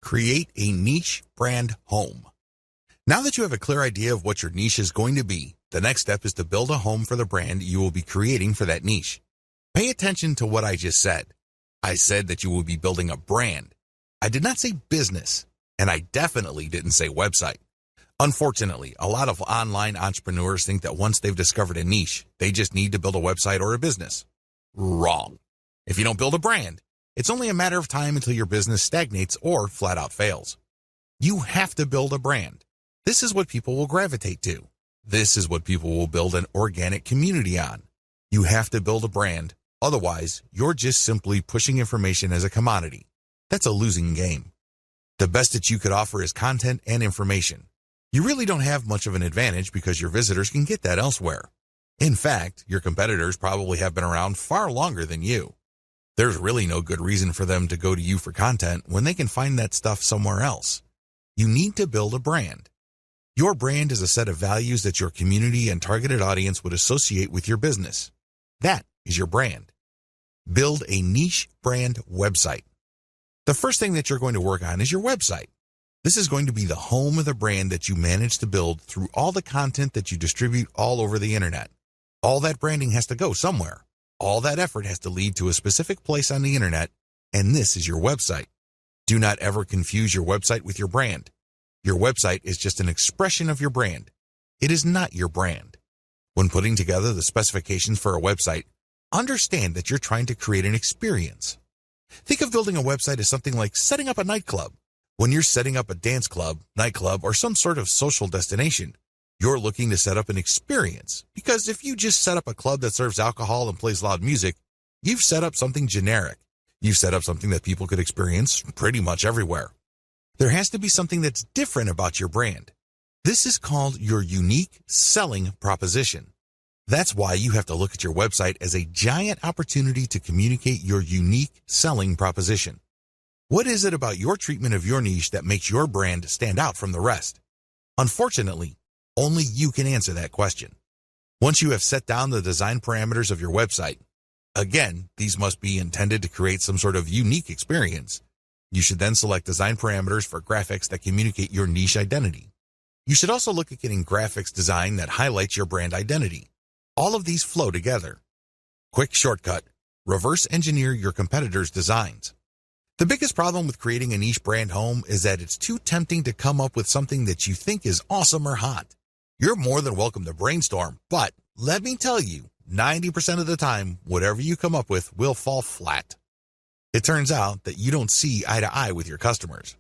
Create a niche brand home. Now that you have a clear idea of what your niche is going to be, the next step is to build a home for the brand you will be creating for that niche. Pay attention to what I just said. I said that you will be building a brand. I did not say business, and I definitely didn't say website. Unfortunately, a lot of online entrepreneurs think that once they've discovered a niche, they just need to build a website or a business. Wrong. If you don't build a brand, it's only a matter of time until your business stagnates or flat out fails. You have to build a brand. This is what people will gravitate to. This is what people will build an organic community on. You have to build a brand. Otherwise, you're just simply pushing information as a commodity. That's a losing game. The best that you could offer is content and information. You really don't have much of an advantage because your visitors can get that elsewhere. In fact, your competitors probably have been around far longer than you. There's really no good reason for them to go to you for content when they can find that stuff somewhere else. You need to build a brand. Your brand is a set of values that your community and targeted audience would associate with your business. That is your brand. Build a niche brand website. The first thing that you're going to work on is your website. This is going to be the home of the brand that you manage to build through all the content that you distribute all over the internet. All that branding has to go somewhere. All that effort has to lead to a specific place on the internet, and this is your website. Do not ever confuse your website with your brand. Your website is just an expression of your brand. It is not your brand. When putting together the specifications for a website, understand that you're trying to create an experience. Think of building a website as something like setting up a nightclub. When you're setting up a dance club, nightclub, or some sort of social destination, you're looking to set up an experience. Because if you just set up a club that serves alcohol and plays loud music, you've set up something generic. You've set up something that people could experience pretty much everywhere. There has to be something that's different about your brand. This is called your unique selling proposition. That's why you have to look at your website as a giant opportunity to communicate your unique selling proposition. What is it about your treatment of your niche that makes your brand stand out from the rest? Unfortunately, only you can answer that question. Once you have set down the design parameters of your website, again, these must be intended to create some sort of unique experience. You should then select design parameters for graphics that communicate your niche identity. You should also look at getting graphics design that highlights your brand identity. All of these flow together. Quick shortcut: reverse engineer your competitors' designs. The biggest problem with creating a niche brand home is that it's too tempting to come up with something that you think is awesome or hot. You're more than welcome to brainstorm, but let me tell you, 90% of the time, whatever you come up with will fall flat. It turns out that you don't see eye to eye with your customers.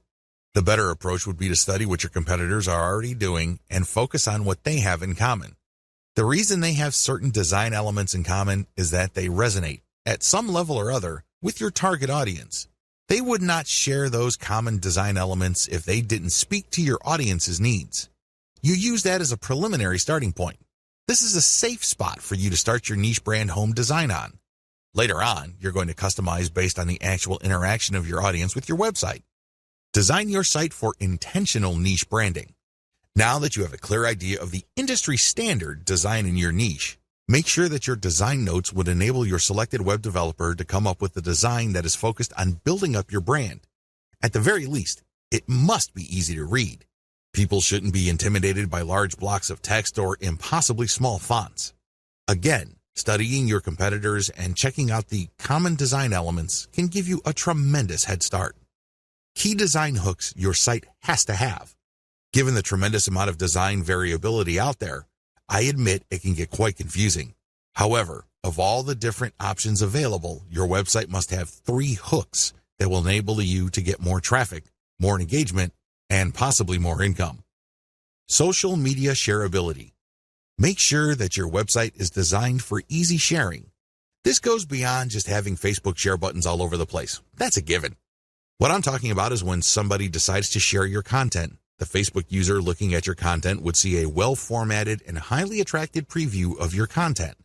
The better approach would be to study what your competitors are already doing and focus on what they have in common. The reason they have certain design elements in common is that they resonate, at some level or other, with your target audience. They would not share those common design elements if they didn't speak to your audience's needs. You use that as a preliminary starting point. This is a safe spot for you to start your niche brand home design on. Later on, you're going to customize based on the actual interaction of your audience with your website. Design your site for intentional niche branding. Now that you have a clear idea of the industry standard design in your niche, make sure that your design notes would enable your selected web developer to come up with a design that is focused on building up your brand. At the very least, it must be easy to read. People shouldn't be intimidated by large blocks of text or impossibly small fonts. Again, studying your competitors and checking out the common design elements can give you a tremendous head start. Key design hooks your site has to have. Given the tremendous amount of design variability out there, I admit it can get quite confusing. However, of all the different options available, your website must have 3 hooks that will enable you to get more traffic, more engagement, and possibly more income. Social media shareability. Make sure that your website is designed for easy sharing. This goes beyond just having Facebook share buttons all over the place. That's a given. What I'm talking about is when somebody decides to share your content. The Facebook user looking at your content would see a well-formatted and highly attractive preview of your content.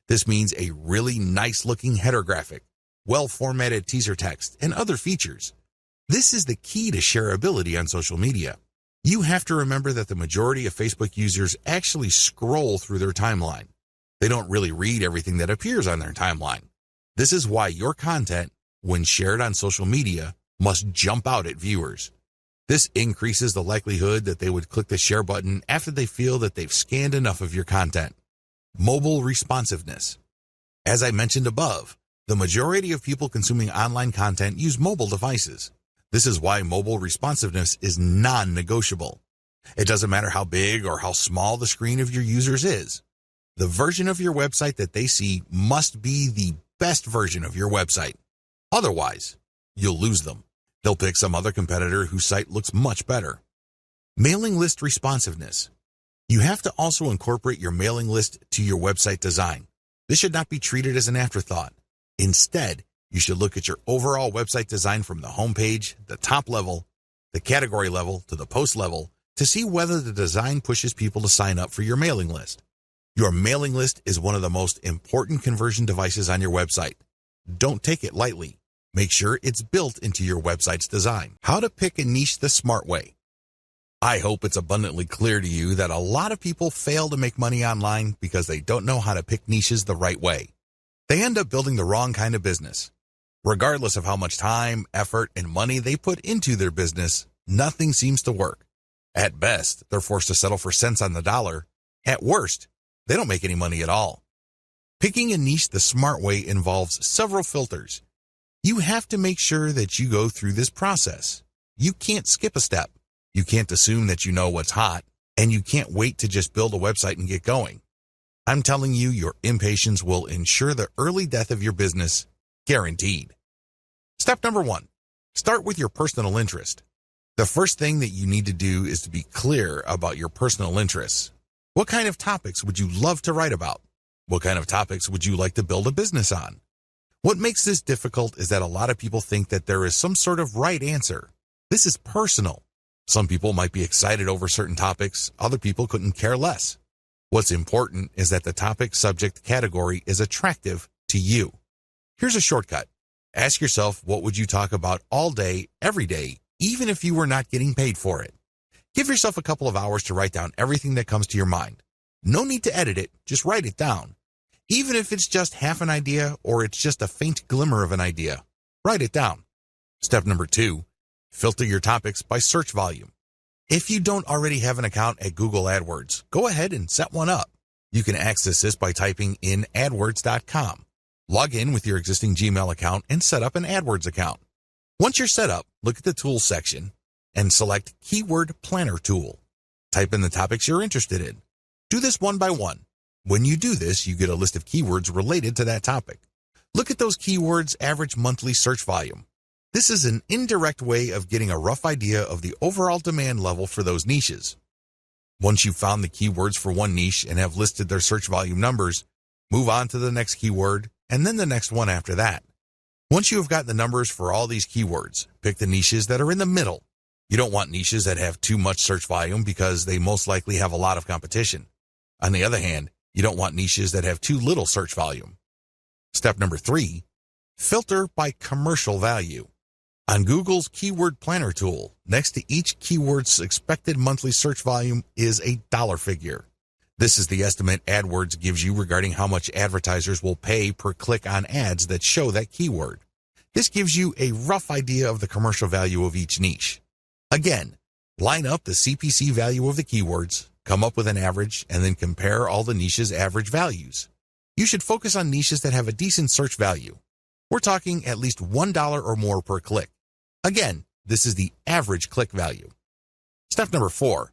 This means a really nice-looking header graphic, well-formatted teaser text, and other features. This is the key to shareability on social media. You have to remember that the majority of Facebook users actually scroll through their timeline. They don't really read everything that appears on their timeline. This is why your content, when shared on social media, must jump out at viewers. This increases the likelihood that they would click the share button after they feel that they've scanned enough of your content. Mobile responsiveness. As I mentioned above, the majority of people consuming online content use mobile devices. This is why mobile responsiveness is non-negotiable. It doesn't matter how big or how small the screen of your users is. The version of your website that they see must be the best version of your website. Otherwise, you'll lose them. They'll pick some other competitor whose site looks much better. Mailing list responsiveness. You have to also incorporate your mailing list to your website design. This should not be treated as an afterthought. Instead, you should look at your overall website design from the homepage, the top level, the category level, to the post level to see whether the design pushes people to sign up for your mailing list. Your mailing list is one of the most important conversion devices on your website. Don't take it lightly. Make sure it's built into your website's design. How to pick a niche the smart way. I hope it's abundantly clear to you that a lot of people fail to make money online because they don't know how to pick niches the right way. They end up building the wrong kind of business. Regardless of how much time, effort, and money they put into their business, nothing seems to work. At best, they're forced to settle for cents on the dollar. At worst, they don't make any money at all. Picking a niche the smart way involves several filters. You have to make sure that you go through this process. You can't skip a step. You can't assume that you know what's hot, and you can't wait to just build a website and get going. I'm telling you, your impatience will ensure the early death of your business, guaranteed. Step number 1, start with your personal interest. The first thing that you need to do is to be clear about your personal interests. What kind of topics would you love to write about? What kind of topics would you like to build a business on? What makes this difficult is that a lot of people think that there is some sort of right answer. This is personal. Some people might be excited over certain topics, other people couldn't care less. What's important is that the topic, subject, category is attractive to you. Here's a shortcut. Ask yourself, what would you talk about all day, every day, even if you were not getting paid for it? Give yourself a couple of hours to write down everything that comes to your mind. No need to edit it, just write it down. Even if it's just half an idea or it's just a faint glimmer of an idea, write it down. Step number 2, filter your topics by search volume. If you don't already have an account at Google AdWords, go ahead and set one up. You can access this by typing in adwords.com. Log in with your existing Gmail account and set up an AdWords account. Once you're set up, look at the Tools section and select Keyword Planner Tool. Type in the topics you're interested in. Do this one by one. When you do this, you get a list of keywords related to that topic. Look at those keywords' average monthly search volume. This is an indirect way of getting a rough idea of the overall demand level for those niches. Once you've found the keywords for one niche and have listed their search volume numbers, move on to the next keyword and then the next one after that. Once you have got the numbers for all these keywords, pick the niches that are in the middle. You don't want niches that have too much search volume because they most likely have a lot of competition. On the other hand, you don't want niches that have too little search volume. Step number 3, filter by commercial value. On Google's Keyword Planner tool, next to each keyword's expected monthly search volume is a dollar figure. This is the estimate AdWords gives you regarding how much advertisers will pay per click on ads that show that keyword. This gives you a rough idea of the commercial value of each niche. Again, line up the CPC value of the keywords, come up with an average, and then compare all the niches' average values. You should focus on niches that have a decent search value. We're talking at least $1 or more per click. Again, this is the average click value. Step number 4,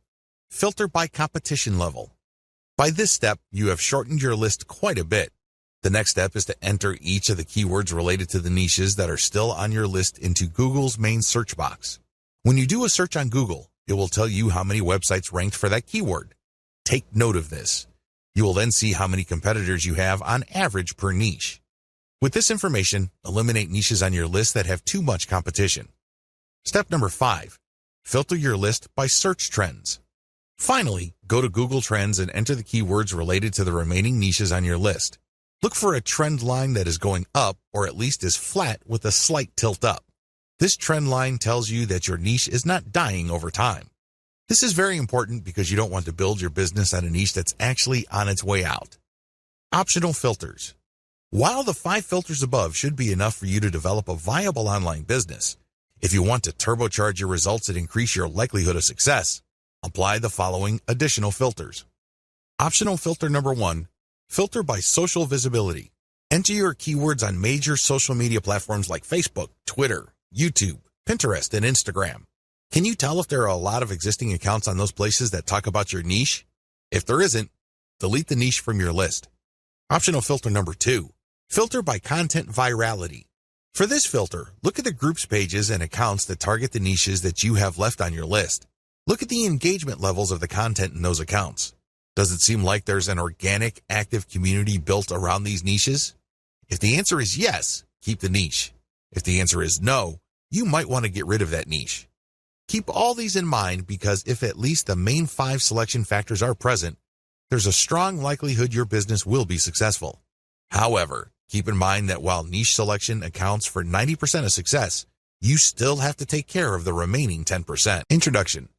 filter by competition level. By this step, you have shortened your list quite a bit. The next step is to enter each of the keywords related to the niches that are still on your list into Google's main search box. When you do a search on Google, it will tell you how many websites ranked for that keyword. Take note of this. You will then see how many competitors you have on average per niche. With this information, eliminate niches on your list that have too much competition. Step number 5, filter your list by search trends. Finally, go to Google Trends and enter the keywords related to the remaining niches on your list. Look for a trend line that is going up or at least is flat with a slight tilt up. This trend line tells you that your niche is not dying over time. This is very important because you don't want to build your business on a niche that's actually on its way out. Optional filters. While the 5 filters above should be enough for you to develop a viable online business, If you want to turbocharge your results and increase your likelihood of success, apply the following additional filters. Optional filter number 1, filter by social visibility. Enter your keywords on major social media platforms like Facebook, Twitter, YouTube, Pinterest, and Instagram. Can you tell if there are a lot of existing accounts on those places that talk about your niche? If there isn't, delete the niche from your list. Optional filter number 2, filter by content virality. For this filter, look at the groups pages and accounts that target the niches that you have left on your list. Look at the engagement levels of the content in those accounts. Does it seem like there's an organic, active community built around these niches? If the answer is yes, keep the niche. If the answer is no, you might want to get rid of that niche. Keep all these in mind because if at least the main 5 selection factors are present, there's a strong likelihood your business will be successful. However, keep in mind that while niche selection accounts for 90% of success, you still have to take care of the remaining 10%. Introduction.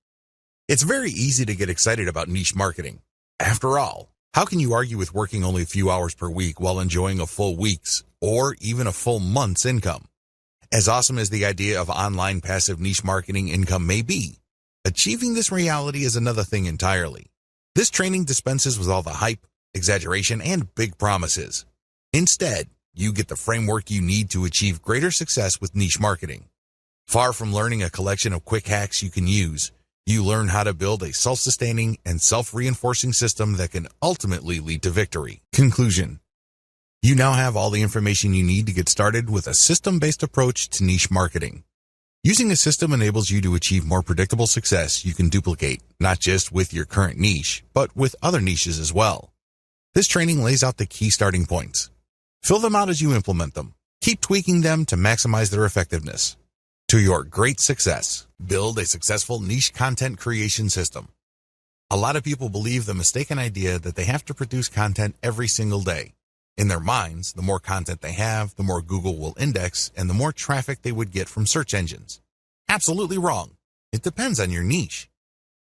It's very easy to get excited about niche marketing. After all, how can you argue with working only a few hours per week while enjoying a full week's or even a full month's income? As awesome as the idea of online passive niche marketing income may be, achieving this reality is another thing entirely. This training dispenses with all the hype, exaggeration, and big promises. Instead, you get the framework you need to achieve greater success with niche marketing. Far from learning a collection of quick hacks you can use, you learn how to build a self-sustaining and self-reinforcing system that can ultimately lead to victory. Conclusion. You now have all the information you need to get started with a system-based approach to niche marketing. Using a system enables you to achieve more predictable success you can duplicate, not just with your current niche, but with other niches as well. This training lays out the key starting points. Fill them out as you implement them. Keep tweaking them to maximize their effectiveness. To your great success, build a successful niche content creation system. A lot of people believe the mistaken idea that they have to produce content every single day. In their minds, the more content they have, the more Google will index and the more traffic they would get from search engines. Absolutely wrong. It depends on your niche.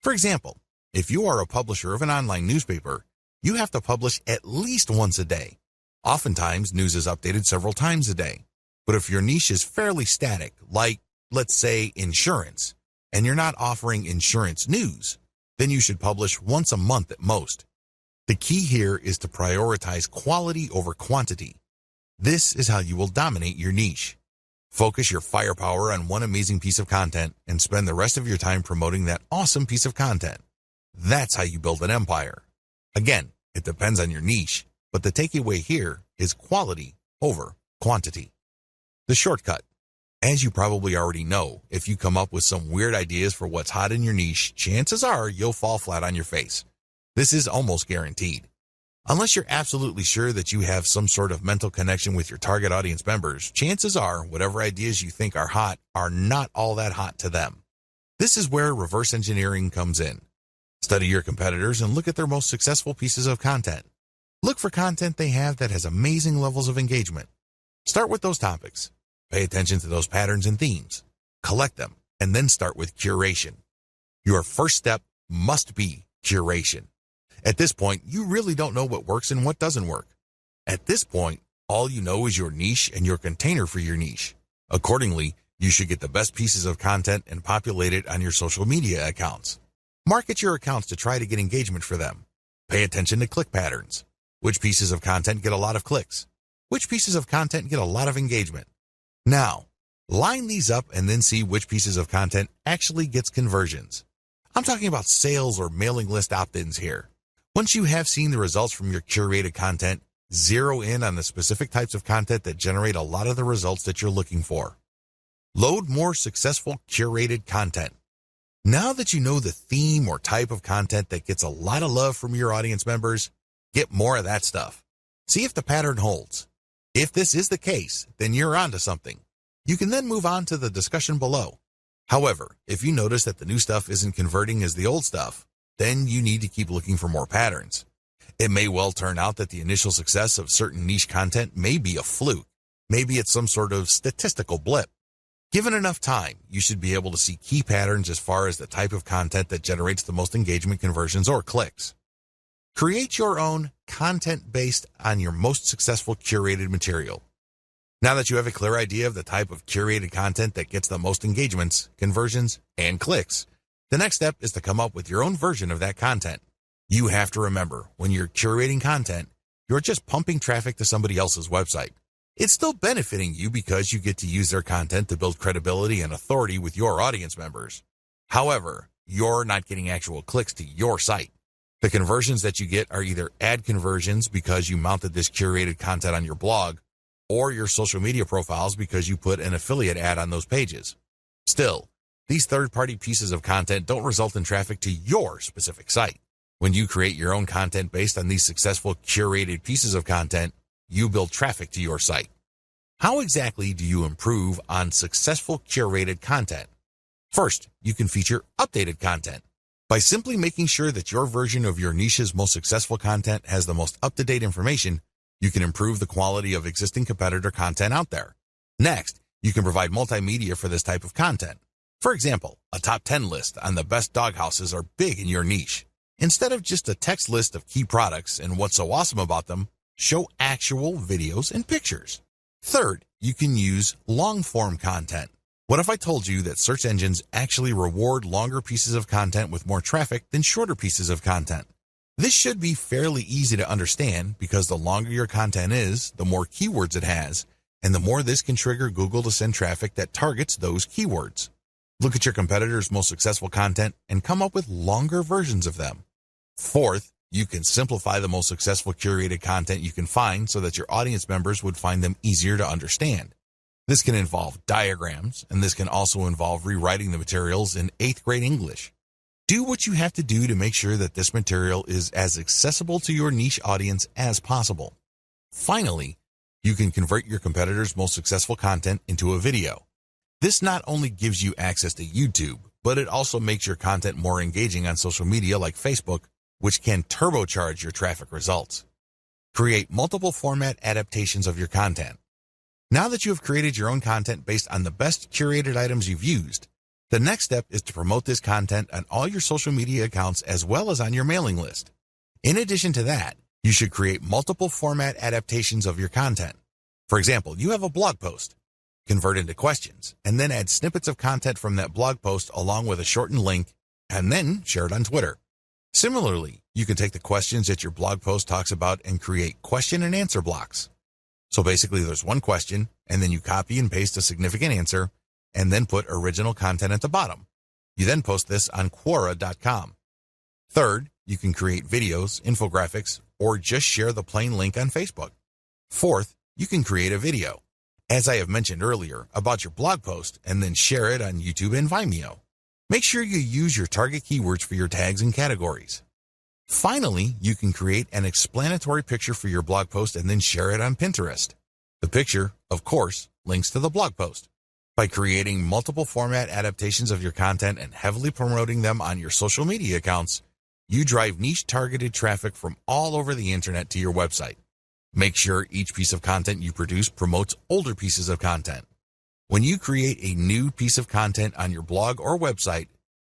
For example, if you are a publisher of an online newspaper, you have to publish at least once a day. Oftentimes, news is updated several times a day. But if your niche is fairly static, like, let's say, insurance, and you're not offering insurance news, then you should publish once a month at most. The key here is to prioritize quality over quantity. This is how you will dominate your niche. Focus your firepower on one amazing piece of content and spend the rest of your time promoting that awesome piece of content. That's how you build an empire. Again, it depends on your niche, but the takeaway here is quality over quantity. The shortcut. As you probably already know, if you come up with some weird ideas for what's hot in your niche, chances are you'll fall flat on your face. This is almost guaranteed. Unless you're absolutely sure that you have some sort of mental connection with your target audience members, chances are whatever ideas you think are hot are not all that hot to them. This is where reverse engineering comes in. Study your competitors and look at their most successful pieces of content. Look for content they have that has amazing levels of engagement. Start with those topics. Pay attention to those patterns and themes. Collect them, and then start with curation. Your first step must be curation. At this point, you really don't know what works and what doesn't work. At this point, all you know is your niche and your container for your niche. Accordingly, you should get the best pieces of content and populate it on your social media accounts. Market your accounts to try to get engagement for them. Pay attention to click patterns. Which pieces of content get a lot of clicks? Which pieces of content get a lot of engagement? Now, line these up and then see which pieces of content actually gets conversions. I'm talking about sales or mailing list opt-ins here. Once you have seen the results from your curated content, zero in on the specific types of content that generate a lot of the results that you're looking for. Load more successful curated content. Now that you know the theme or type of content that gets a lot of love from your audience members, get more of that stuff. See if the pattern holds. If this is the case, then you're onto something. You can then move on to the discussion below. However, if you notice that the new stuff isn't converting as the old stuff, then you need to keep looking for more patterns. It may well turn out that the initial success of certain niche content may be a fluke. Maybe it's some sort of statistical blip. Given enough time, you should be able to see key patterns as far as the type of content that generates the most engagement, conversions, or clicks. Create your own content based on your most successful curated material. Now that you have a clear idea of the type of curated content that gets the most engagements, conversions, and clicks, the next step is to come up with your own version of that content. You have to remember, when you're curating content, you're just pumping traffic to somebody else's website. It's still benefiting you because you get to use their content to build credibility and authority with your audience members. However, you're not getting actual clicks to your site. The conversions that you get are either ad conversions because you mounted this curated content on your blog, or your social media profiles because you put an affiliate ad on those pages. Still, these third-party pieces of content don't result in traffic to your specific site. When you create your own content based on these successful curated pieces of content, you build traffic to your site. How exactly do you improve on successful curated content? First, you can feature updated content. By simply making sure that your version of your niche's most successful content has the most up-to-date information, you can improve the quality of existing competitor content out there. Next, you can provide multimedia for this type of content. For example, a top 10 list on the best dog houses are big in your niche. Instead of just a text list of key products and what's so awesome about them, show actual videos and pictures. Third, you can use long-form content. What if I told you that search engines actually reward longer pieces of content with more traffic than shorter pieces of content? This should be fairly easy to understand because the longer your content is, the more keywords it has, and the more this can trigger Google to send traffic that targets those keywords. Look at your competitors' most successful content and come up with longer versions of them. Fourth, you can simplify the most successful curated content you can find so that your audience members would find them easier to understand. This can involve diagrams, and this can also involve rewriting the materials in 8th grade English. Do what you have to do to make sure that this material is as accessible to your niche audience as possible. Finally, you can convert your competitors' most successful content into a video. This not only gives you access to YouTube, but it also makes your content more engaging on social media like Facebook, which can turbocharge your traffic results. Create multiple format adaptations of your content. Now that you have created your own content based on the best curated items you've used, the next step is to promote this content on all your social media accounts as well as on your mailing list. In addition to that, you should create multiple format adaptations of your content. For example, you have a blog post. Convert into questions, and then add snippets of content from that blog post along with a shortened link, and then share it on Twitter. Similarly, you can take the questions that your blog post talks about and create question and answer blocks. So basically there's one question, and then you copy and paste a significant answer, and then put original content at the bottom. You then post this on Quora.com. Third, you can create videos, infographics, or just share the plain link on Facebook. Fourth, you can create a video, as I have mentioned earlier, about your blog post and then share it on YouTube and Vimeo. Make sure you use your target keywords for your tags and categories. Finally, you can create an explanatory picture for your blog post and then share it on Pinterest. The picture, of course, links to the blog post. By creating multiple format adaptations of your content and heavily promoting them on your social media accounts, you drive niche-targeted traffic from all over the internet to your website. Make sure each piece of content you produce promotes older pieces of content. When you create a new piece of content on your blog or website,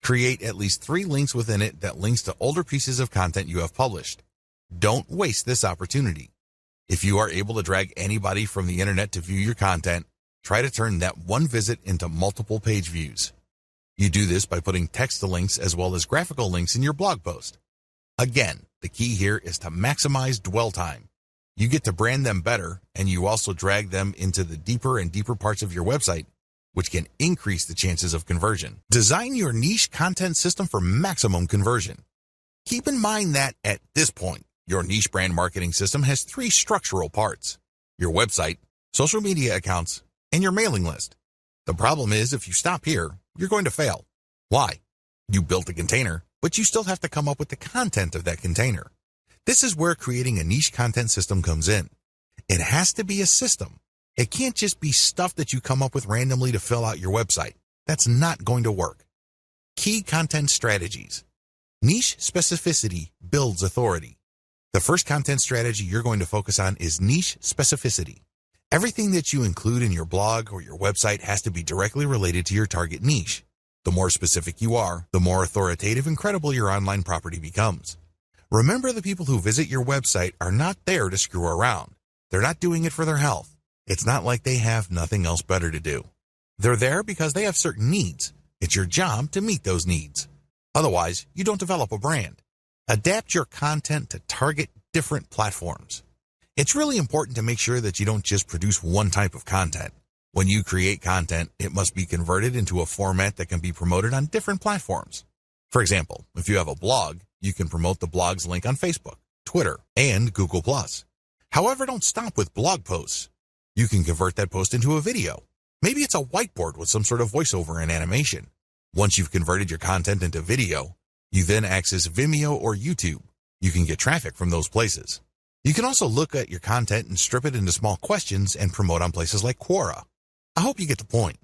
create at least 3 links within it that links to older pieces of content you have published. Don't waste this opportunity. If you are able to drag anybody from the internet to view your content, try to turn that one visit into multiple page views. You do this by putting text to links as well as graphical links in your blog post. Again, the key here is to maximize dwell time. You get to brand them better, and you also drag them into the deeper and deeper parts of your website, which can increase the chances of conversion. Design your niche content system for maximum conversion. Keep in mind that at this point, your niche brand marketing system has 3 structural parts: your website, social media accounts, and your mailing list. The problem is, if you stop here, you're going to fail. Why? You built a container, but you still have to come up with the content of that container. This is where creating a niche content system comes in. It has to be a system. It can't just be stuff that you come up with randomly to fill out your website. That's not going to work. Key content strategies. Niche specificity builds authority. The first content strategy you're going to focus on is niche specificity. Everything that you include in your blog or your website has to be directly related to your target niche. The more specific you are, the more authoritative and credible your online property becomes. Remember, the people who visit your website are not there to screw around. They're not doing it for their health. It's not like they have nothing else better to do. They're there because they have certain needs. It's your job to meet those needs. Otherwise, you don't develop a brand. Adapt your content to target different platforms. It's really important to make sure that you don't just produce one type of content. When you create content, it must be converted into a format that can be promoted on different platforms. For example, if you have a blog, you can promote the blog's link on Facebook, Twitter, and Google+. However, don't stop with blog posts. You can convert that post into a video. Maybe it's a whiteboard with some sort of voiceover and animation. Once you've converted your content into video, you then access Vimeo or YouTube. You can get traffic from those places. You can also look at your content and strip it into small questions and promote on places like Quora. I hope you get the point.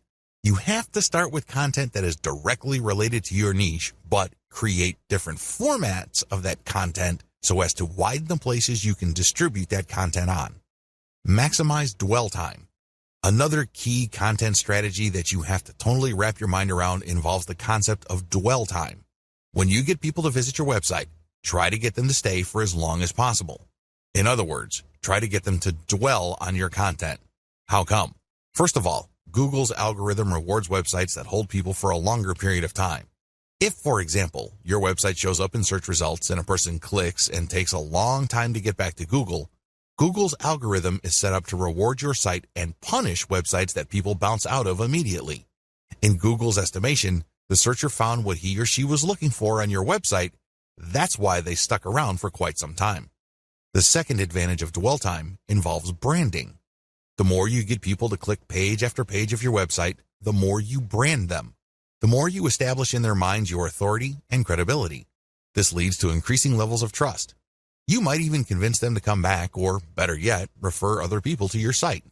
You have to start with content that is directly related to your niche, but create different formats of that content so as to widen the places you can distribute that content on. Maximize dwell time. Another key content strategy that you have to totally wrap your mind around involves the concept of dwell time. When you get people to visit your website, try to get them to stay for as long as possible. In other words, try to get them to dwell on your content. How come? First of all, Google's algorithm rewards websites that hold people for a longer period of time. If, for example, your website shows up in search results and a person clicks and takes a long time to get back to Google, Google's algorithm is set up to reward your site and punish websites that people bounce out of immediately. In Google's estimation, the searcher found what he or she was looking for on your website. That's why they stuck around for quite some time. The second advantage of dwell time involves branding. The more you get people to click page after page of your website, the more you brand them. The more you establish in their minds your authority and credibility. This leads to increasing levels of trust. You might even convince them to come back or, better yet, refer other people to your site.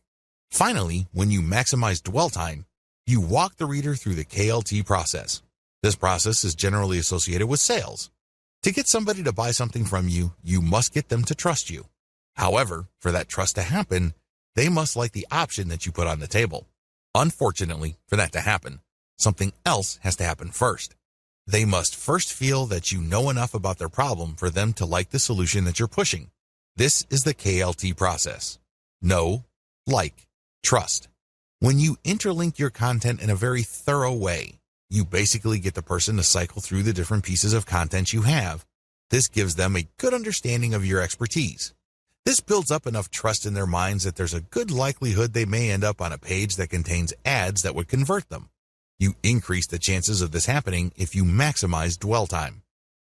Finally, when you maximize dwell time, you walk the reader through the KLT process. This process is generally associated with sales. To get somebody to buy something from you, you must get them to trust you. However, for that trust to happen, they must like the option that you put on the table. Unfortunately, for that to happen, something else has to happen first. They must first feel that you know enough about their problem for them to like the solution that you're pushing. This is the KLT process. Know, like, trust. When you interlink your content in a very thorough way, you basically get the person to cycle through the different pieces of content you have. This gives them a good understanding of your expertise. This builds up enough trust in their minds that there's a good likelihood they may end up on a page that contains ads that would convert them. You increase the chances of this happening if you maximize dwell time.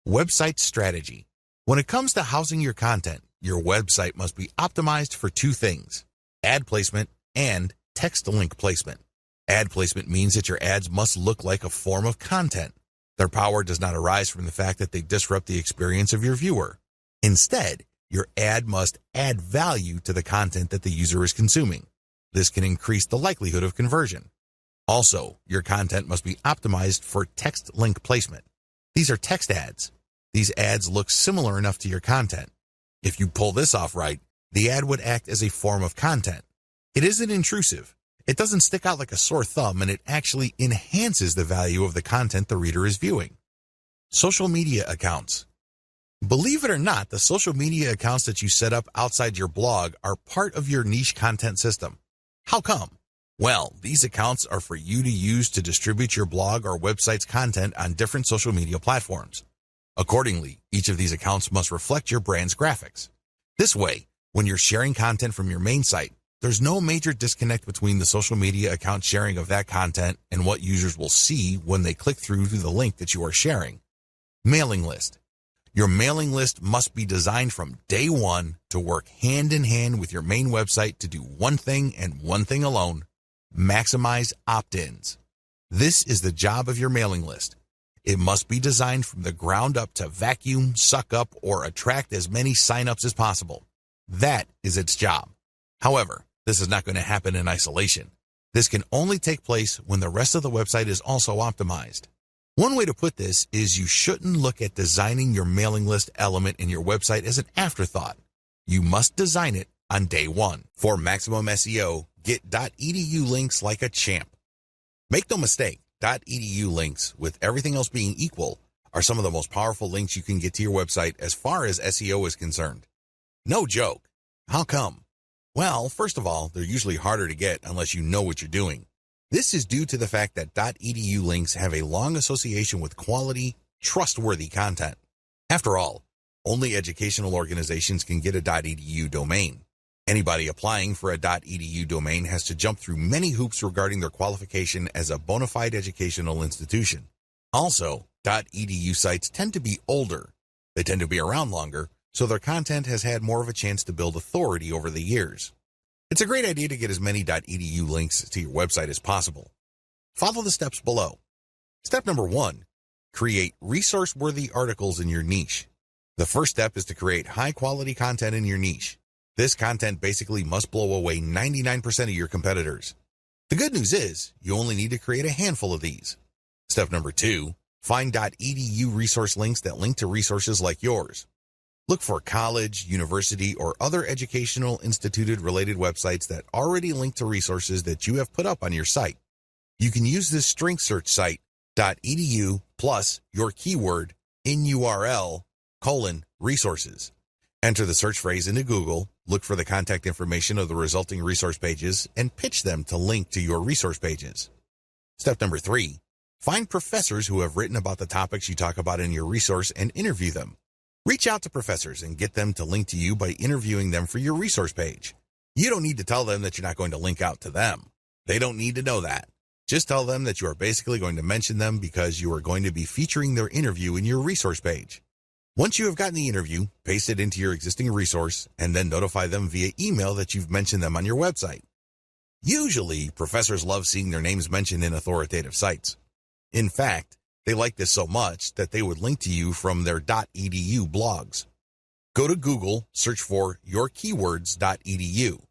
Website strategy. When it comes to housing your content, your website must be optimized for two things: ad placement and text link placement. Ad placement means that your ads must look like a form of content. Their power does not arise from the fact that they disrupt the experience of your viewer. Instead, your ad must add value to the content that the user is consuming. This can increase the likelihood of conversion. Also, your content must be optimized for text link placement. These are text ads. These ads look similar enough to your content. If you pull this off right, the ad would act as a form of content. It isn't intrusive. It doesn't stick out like a sore thumb, and it actually enhances the value of the content the reader is viewing. Social media accounts. Believe it or not, the social media accounts that you set up outside your blog are part of your niche content system. How come? Well, these accounts are for you to use to distribute your blog or website's content on different social media platforms. Accordingly, each of these accounts must reflect your brand's graphics. This way, when you're sharing content from your main site, there's no major disconnect between the social media account sharing of that content and what users will see when they click through to the link that you are sharing. Mailing list. Your mailing list must be designed from day one to work hand in hand with your main website to do one thing and one thing alone: maximize opt-ins. This is the job of your mailing list. It must be designed from the ground up to vacuum, suck up, or attract as many signups as possible. That is its job. However, this is not going to happen in isolation. This can only take place when the rest of the website is also optimized. One way to put this is you shouldn't look at designing your mailing list element in your website as an afterthought. You must design it on day one. For maximum SEO, get .edu links like a champ. Make no mistake, .edu links, with everything else being equal, are some of the most powerful links you can get to your website as far as SEO is concerned. No joke. How come? Well, first of all, they're usually harder to get unless you know what you're doing. This is due to the fact that .edu links have a long association with quality, trustworthy content. After all, only educational organizations can get a .edu domain. Anybody applying for a .edu domain has to jump through many hoops regarding their qualification as a bona fide educational institution. Also, .edu sites tend to be older. They tend to be around longer, so their content has had more of a chance to build authority over the years. It's a great idea to get as many .edu links to your website as possible. Follow the steps below. Step number 1, create resource-worthy articles in your niche. The first step is to create high-quality content in your niche. This content basically must blow away 99% of your competitors. The good news is, you only need to create a handful of these. Step number 2, find .edu resource links that link to resources like yours. Look for college, university, or other educational instituted-related websites that already link to resources that you have put up on your site. You can use this strength search site, .edu plus your keyword in URL, resources. Enter the search phrase into Google, look for the contact information of the resulting resource pages, and pitch them to link to your resource pages. Step number 3, find professors who have written about the topics you talk about in your resource and interview them. Reach out to professors and get them to link to you by interviewing them for your resource page. You don't need to tell them that you're not going to link out to them. They don't need to know that. Just tell them that you are basically going to mention them because you are going to be featuring their interview in your resource page. Once you have gotten the interview, paste it into your existing resource and then notify them via email that you've mentioned them on your website. Usually, professors love seeing their names mentioned in authoritative sites. In fact, they like this so much that they would link to you from their .edu blogs. Go to Google, search for yourkeywords.edu.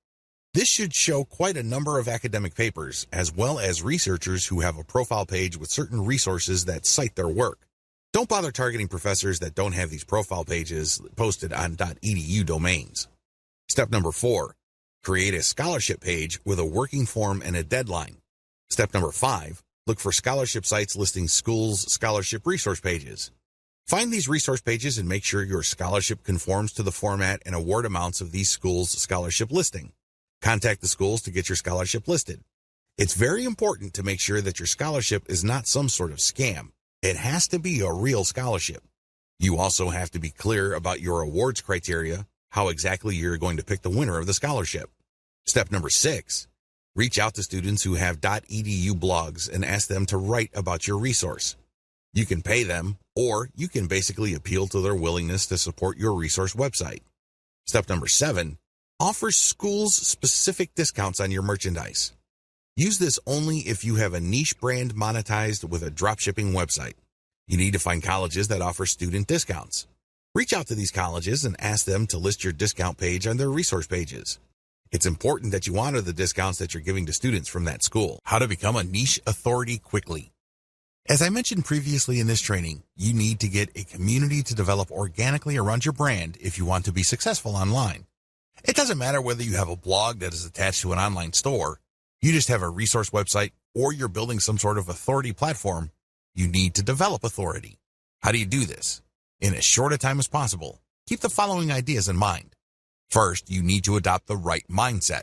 This should show quite a number of academic papers, as well as researchers who have a profile page with certain resources that cite their work. Don't bother targeting professors that don't have these profile pages posted on .edu domains. Step number 4, create a scholarship page with a working form and a deadline. Step number 5, look for scholarship sites listing schools' scholarship resource pages. Find these resource pages and make sure your scholarship conforms to the format and award amounts of these schools' scholarship listing. Contact the schools to get your scholarship listed. It's very important to make sure that your scholarship is not some sort of scam. It has to be a real scholarship. You also have to be clear about your awards criteria, how exactly you're going to pick the winner of the scholarship. Step number 6, reach out to students who have .edu blogs and ask them to write about your resource. You can pay them, or you can basically appeal to their willingness to support your resource website. Step number 7, offer schools specific discounts on your merchandise. Use this only if you have a niche brand monetized with a dropshipping website. You need to find colleges that offer student discounts. Reach out to these colleges and ask them to list your discount page on their resource pages. It's important that you honor the discounts that you're giving to students from that school. How to become a niche authority quickly. As I mentioned previously in this training, you need to get a community to develop organically around your brand if you want to be successful online. It doesn't matter whether you have a blog that is attached to an online store, you just have a resource website, or you're building some sort of authority platform. You need to develop authority. How do you do this? In as short a time as possible, keep the following ideas in mind. First, you need to adopt the right mindset.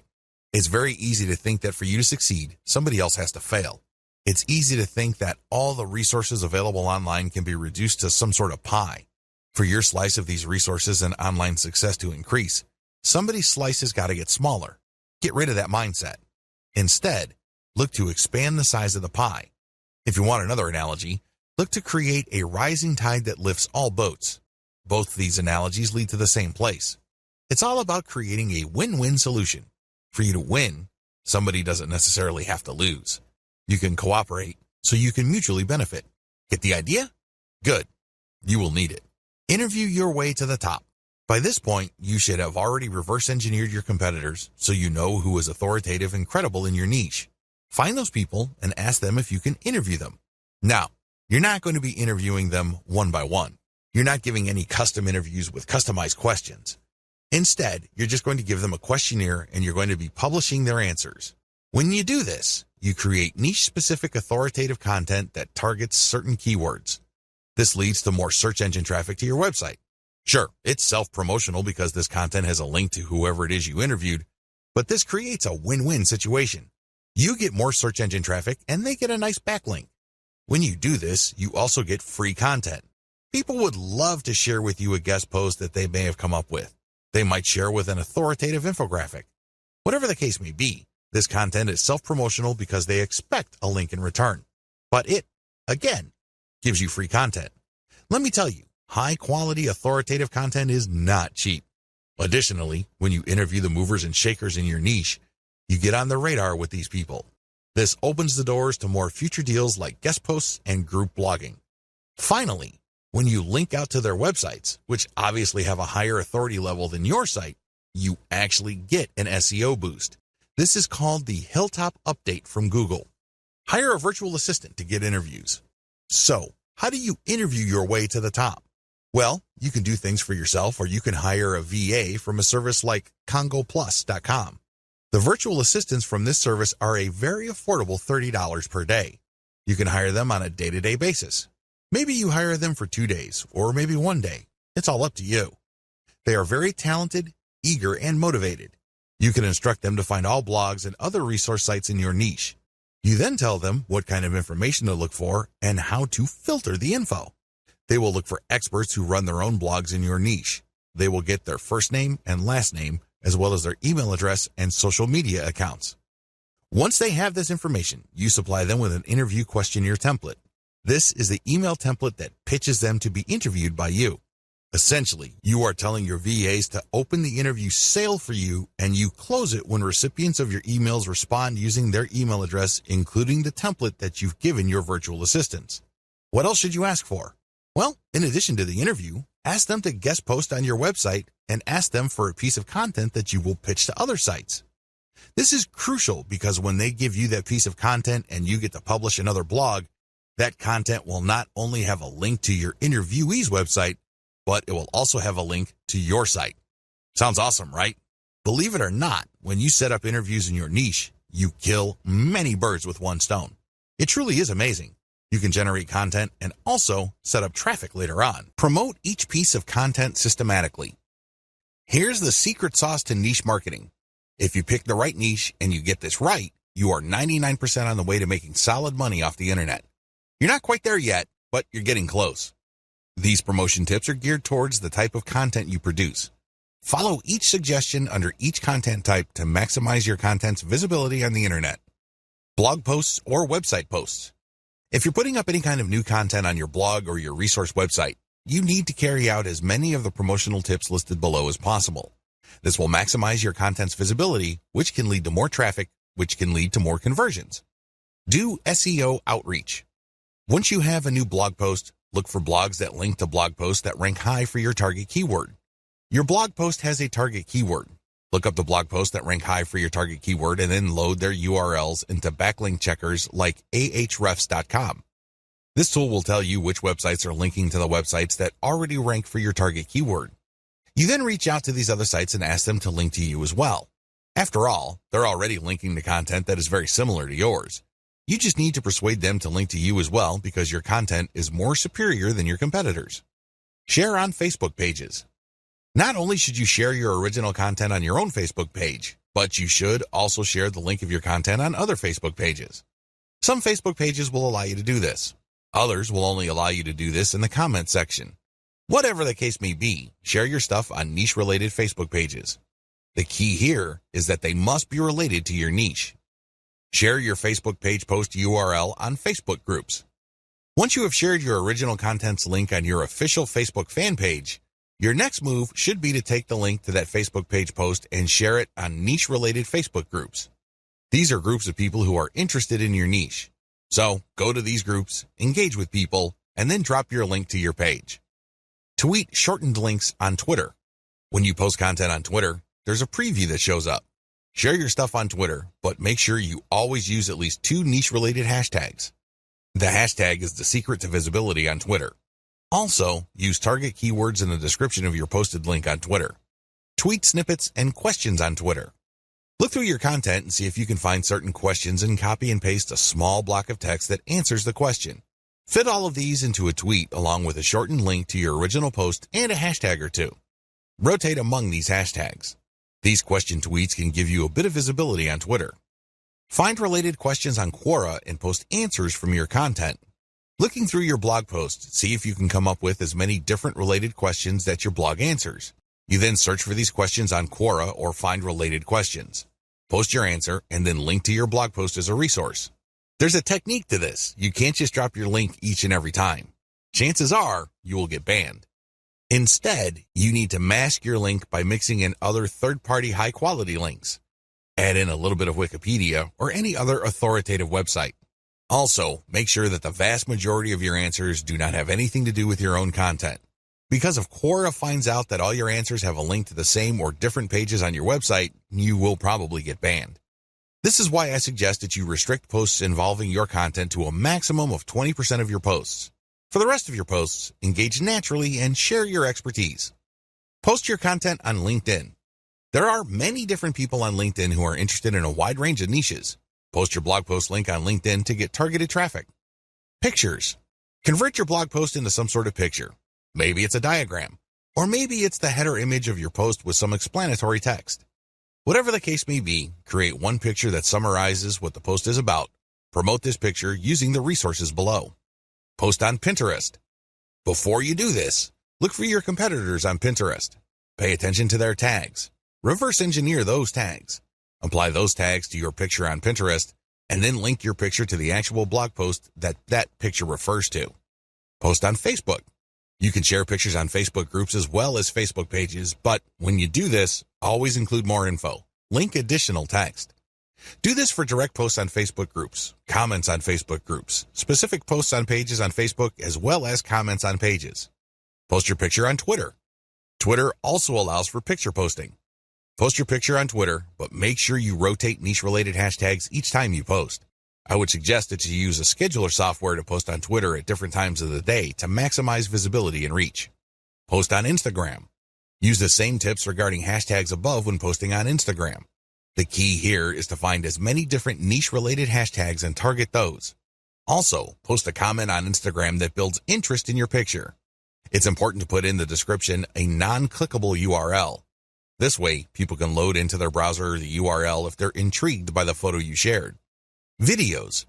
It's very easy to think that for you to succeed, somebody else has to fail. It's easy to think that all the resources available online can be reduced to some sort of pie. For your slice of these resources and online success to increase, somebody's slice has got to get smaller. Get rid of that mindset. Instead, look to expand the size of the pie. If you want another analogy, look to create a rising tide that lifts all boats. Both these analogies lead to the same place. It's all about creating a win-win solution. For you to win, somebody doesn't necessarily have to lose. You can cooperate so you can mutually benefit. Get the idea? Good. You will need it. Interview your way to the top. By this point, you should have already reverse engineered your competitors so you know who is authoritative and credible in your niche. Find those people and ask them if you can interview them. Now, you're not going to be interviewing them one by one. You're not giving any custom interviews with customized questions. Instead, you're just going to give them a questionnaire and you're going to be publishing their answers. When you do this, you create niche-specific authoritative content that targets certain keywords. This leads to more search engine traffic to your website. Sure, it's self-promotional because this content has a link to whoever it is you interviewed, But this creates a win-win situation. You get more search engine traffic and they get a nice backlink. When you do this, you also get free content. People would love to share with you a guest post that they may have come up with. They might share with an authoritative infographic. Whatever the case may be, this content is self-promotional because they expect a link in return. But it, again, gives you free content. Let me tell you, high-quality authoritative content is not cheap. Additionally, when you interview the movers and shakers in your niche, you get on the radar with these people. This opens the doors to more future deals like guest posts and group blogging. Finally, when you link out to their websites, which obviously have a higher authority level than your site, you actually get an SEO boost. This is called the Hilltop Update from Google. Hire a virtual assistant to get interviews. So, how do you interview your way to the top? Well, you can do things for yourself, or you can hire a VA from a service like CongoPlus.com. The virtual assistants from this service are a very affordable $30 per day. You can hire them on a day-to-day basis. Maybe you hire them for 2 days, or maybe 1 day. It's all up to you. They are very talented, eager, and motivated. You can instruct them to find all blogs and other resource sites in your niche. You then tell them what kind of information to look for and how to filter the info. They will look for experts who run their own blogs in your niche. They will get their first name and last name, as well as their email address and social media accounts. Once they have this information, you supply them with an interview questionnaire template. This is the email template that pitches them to be interviewed by you. Essentially, you are telling your VAs to open the interview sale for you, and you close it when recipients of your emails respond using their email address, including the template that you've given your virtual assistants. What else should you ask for? Well, in addition to the interview, ask them to guest post on your website and ask them for a piece of content that you will pitch to other sites. This is crucial because when they give you that piece of content and you get to publish another blog, that content will not only have a link to your interviewee's website, but it will also have a link to your site. Sounds awesome, right? Believe it or not, when you set up interviews in your niche, you kill many birds with one stone. It truly is amazing. You can generate content and also set up traffic later on. Promote each piece of content systematically. Here's the secret sauce to niche marketing. If you pick the right niche and you get this right, you are 99% on the way to making solid money off the internet. You're not quite there yet, but you're getting close. These promotion tips are geared towards the type of content you produce. Follow each suggestion under each content type to maximize your content's visibility on the internet. Blog posts or website posts. If you're putting up any kind of new content on your blog or your resource website, you need to carry out as many of the promotional tips listed below as possible. This will maximize your content's visibility, which can lead to more traffic, which can lead to more conversions. Do SEO outreach. Once you have a new blog post, look for blogs that link to blog posts that rank high for your target keyword. Your blog post has a target keyword. Look up the blog posts that rank high for your target keyword and then load their URLs into backlink checkers like ahrefs.com. This tool will tell you which websites are linking to the websites that already rank for your target keyword. You then reach out to these other sites and ask them to link to you as well. After all, they're already linking to content that is very similar to yours. You just need to persuade them to link to you as well because your content is more superior than your competitors. Share on Facebook pages. Not only should you share your original content on your own Facebook page, but you should also share the link of your content on other Facebook pages. Some Facebook pages will allow you to do this. Others will only allow you to do this in the comment section. Whatever the case may be, share your stuff on niche-related Facebook pages. The key here is that they must be related to your niche. Share your Facebook page post URL on Facebook groups. Once you have shared your original content's link on your official Facebook fan page, your next move should be to take the link to that Facebook page post and share it on niche-related Facebook groups. These are groups of people who are interested in your niche. So go to these groups, engage with people, and then drop your link to your page. Tweet shortened links on Twitter. When you post content on Twitter, there's a preview that shows up. Share your stuff on Twitter, but make sure you always use at least 2 niche-related hashtags. The hashtag is the secret to visibility on Twitter. Also, use target keywords in the description of your posted link on Twitter. Tweet snippets and questions on Twitter. Look through your content and see if you can find certain questions and copy and paste a small block of text that answers the question. Fit all of these into a tweet along with a shortened link to your original post and a hashtag or 2. Rotate among these hashtags. These question tweets can give you a bit of visibility on Twitter. Find related questions on Quora and post answers from your content. Looking through your blog post, see if you can come up with as many different related questions that your blog answers. You then search for these questions on Quora or find related questions. Post your answer and then link to your blog post as a resource. There's a technique to this. You can't just drop your link each and every time. Chances are you will get banned. Instead, you need to mask your link by mixing in other third-party high-quality links. Add in a little bit of Wikipedia or any other authoritative website. Also, make sure that the vast majority of your answers do not have anything to do with your own content. Because if Quora finds out that all your answers have a link to the same or different pages on your website, you will probably get banned. This is why I suggest that you restrict posts involving your content to a maximum of 20% of your posts. For the rest of your posts, engage naturally and share your expertise. Post your content on LinkedIn. There are many different people on LinkedIn who are interested in a wide range of niches. Post your blog post link on LinkedIn to get targeted traffic. Pictures. Convert your blog post into some sort of picture. Maybe it's a diagram, or maybe it's the header image of your post with some explanatory text. Whatever the case may be, create one picture that summarizes what the post is about. Promote this picture using the resources below. Post on Pinterest. Before you do this, look for your competitors on Pinterest. Pay attention to their tags. Reverse engineer those tags. Apply those tags to your picture on Pinterest, and then link your picture to the actual blog post that picture refers to. Post on Facebook. You can share pictures on Facebook groups as well as Facebook pages, but when you do this, always include more info. Link additional text. Do this for direct posts on Facebook groups, comments on Facebook groups, specific posts on pages on Facebook, as well as comments on pages. Post your picture on Twitter. Twitter also allows for picture posting. Post your picture on Twitter, but make sure you rotate niche-related hashtags each time you post. I would suggest that you use a scheduler software to post on Twitter at different times of the day to maximize visibility and reach. Post on Instagram. Use the same tips regarding hashtags above when posting on Instagram. The key here is to find as many different niche-related hashtags and target those. Also, post a comment on Instagram that builds interest in your picture. It's important to put in the description a non-clickable URL. This way, people can load into their browser the URL if they're intrigued by the photo you shared. Videos.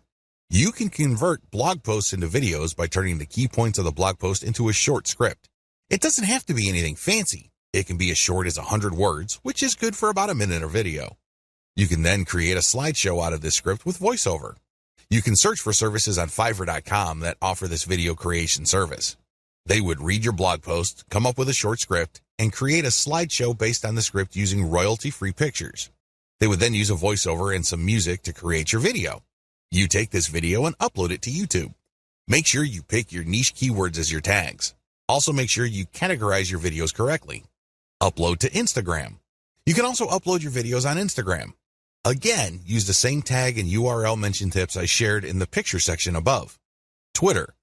You can convert blog posts into videos by turning the key points of the blog post into a short script. It doesn't have to be anything fancy. It can be as short as 100 words, which is good for about a minute of video. You can then create a slideshow out of this script with voiceover. You can search for services on Fiverr.com that offer this video creation service. They would read your blog post, come up with a short script, and create a slideshow based on the script using royalty-free pictures. They would then use a voiceover and some music to create your video. You take this video and upload it to YouTube. Make sure you pick your niche keywords as your tags. Also make sure you categorize your videos correctly. Upload to Instagram. You can also upload your videos on Instagram. Again, use the same tag and URL mention tips I shared in the picture section above. Twitter.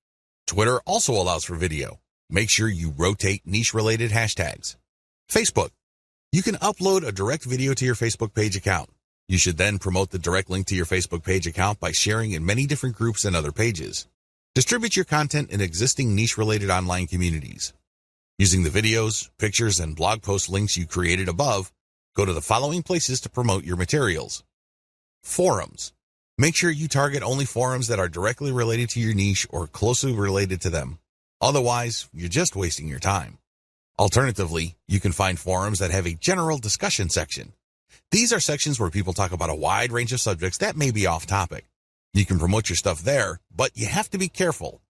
Twitter also allows for video. Make sure you rotate niche-related hashtags. Facebook. You can upload a direct video to your Facebook page account. You should then promote the direct link to your Facebook page account by sharing in many different groups and other pages. Distribute your content in existing niche-related online communities. Using the videos, pictures, and blog post links you created above, go to the following places to promote your materials. Forums. Make sure you target only forums that are directly related to your niche or closely related to them. Otherwise, you're just wasting your time. Alternatively, you can find forums that have a general discussion section. These are sections where people talk about a wide range of subjects that may be off topic. You can promote your stuff there, but you have to be careful.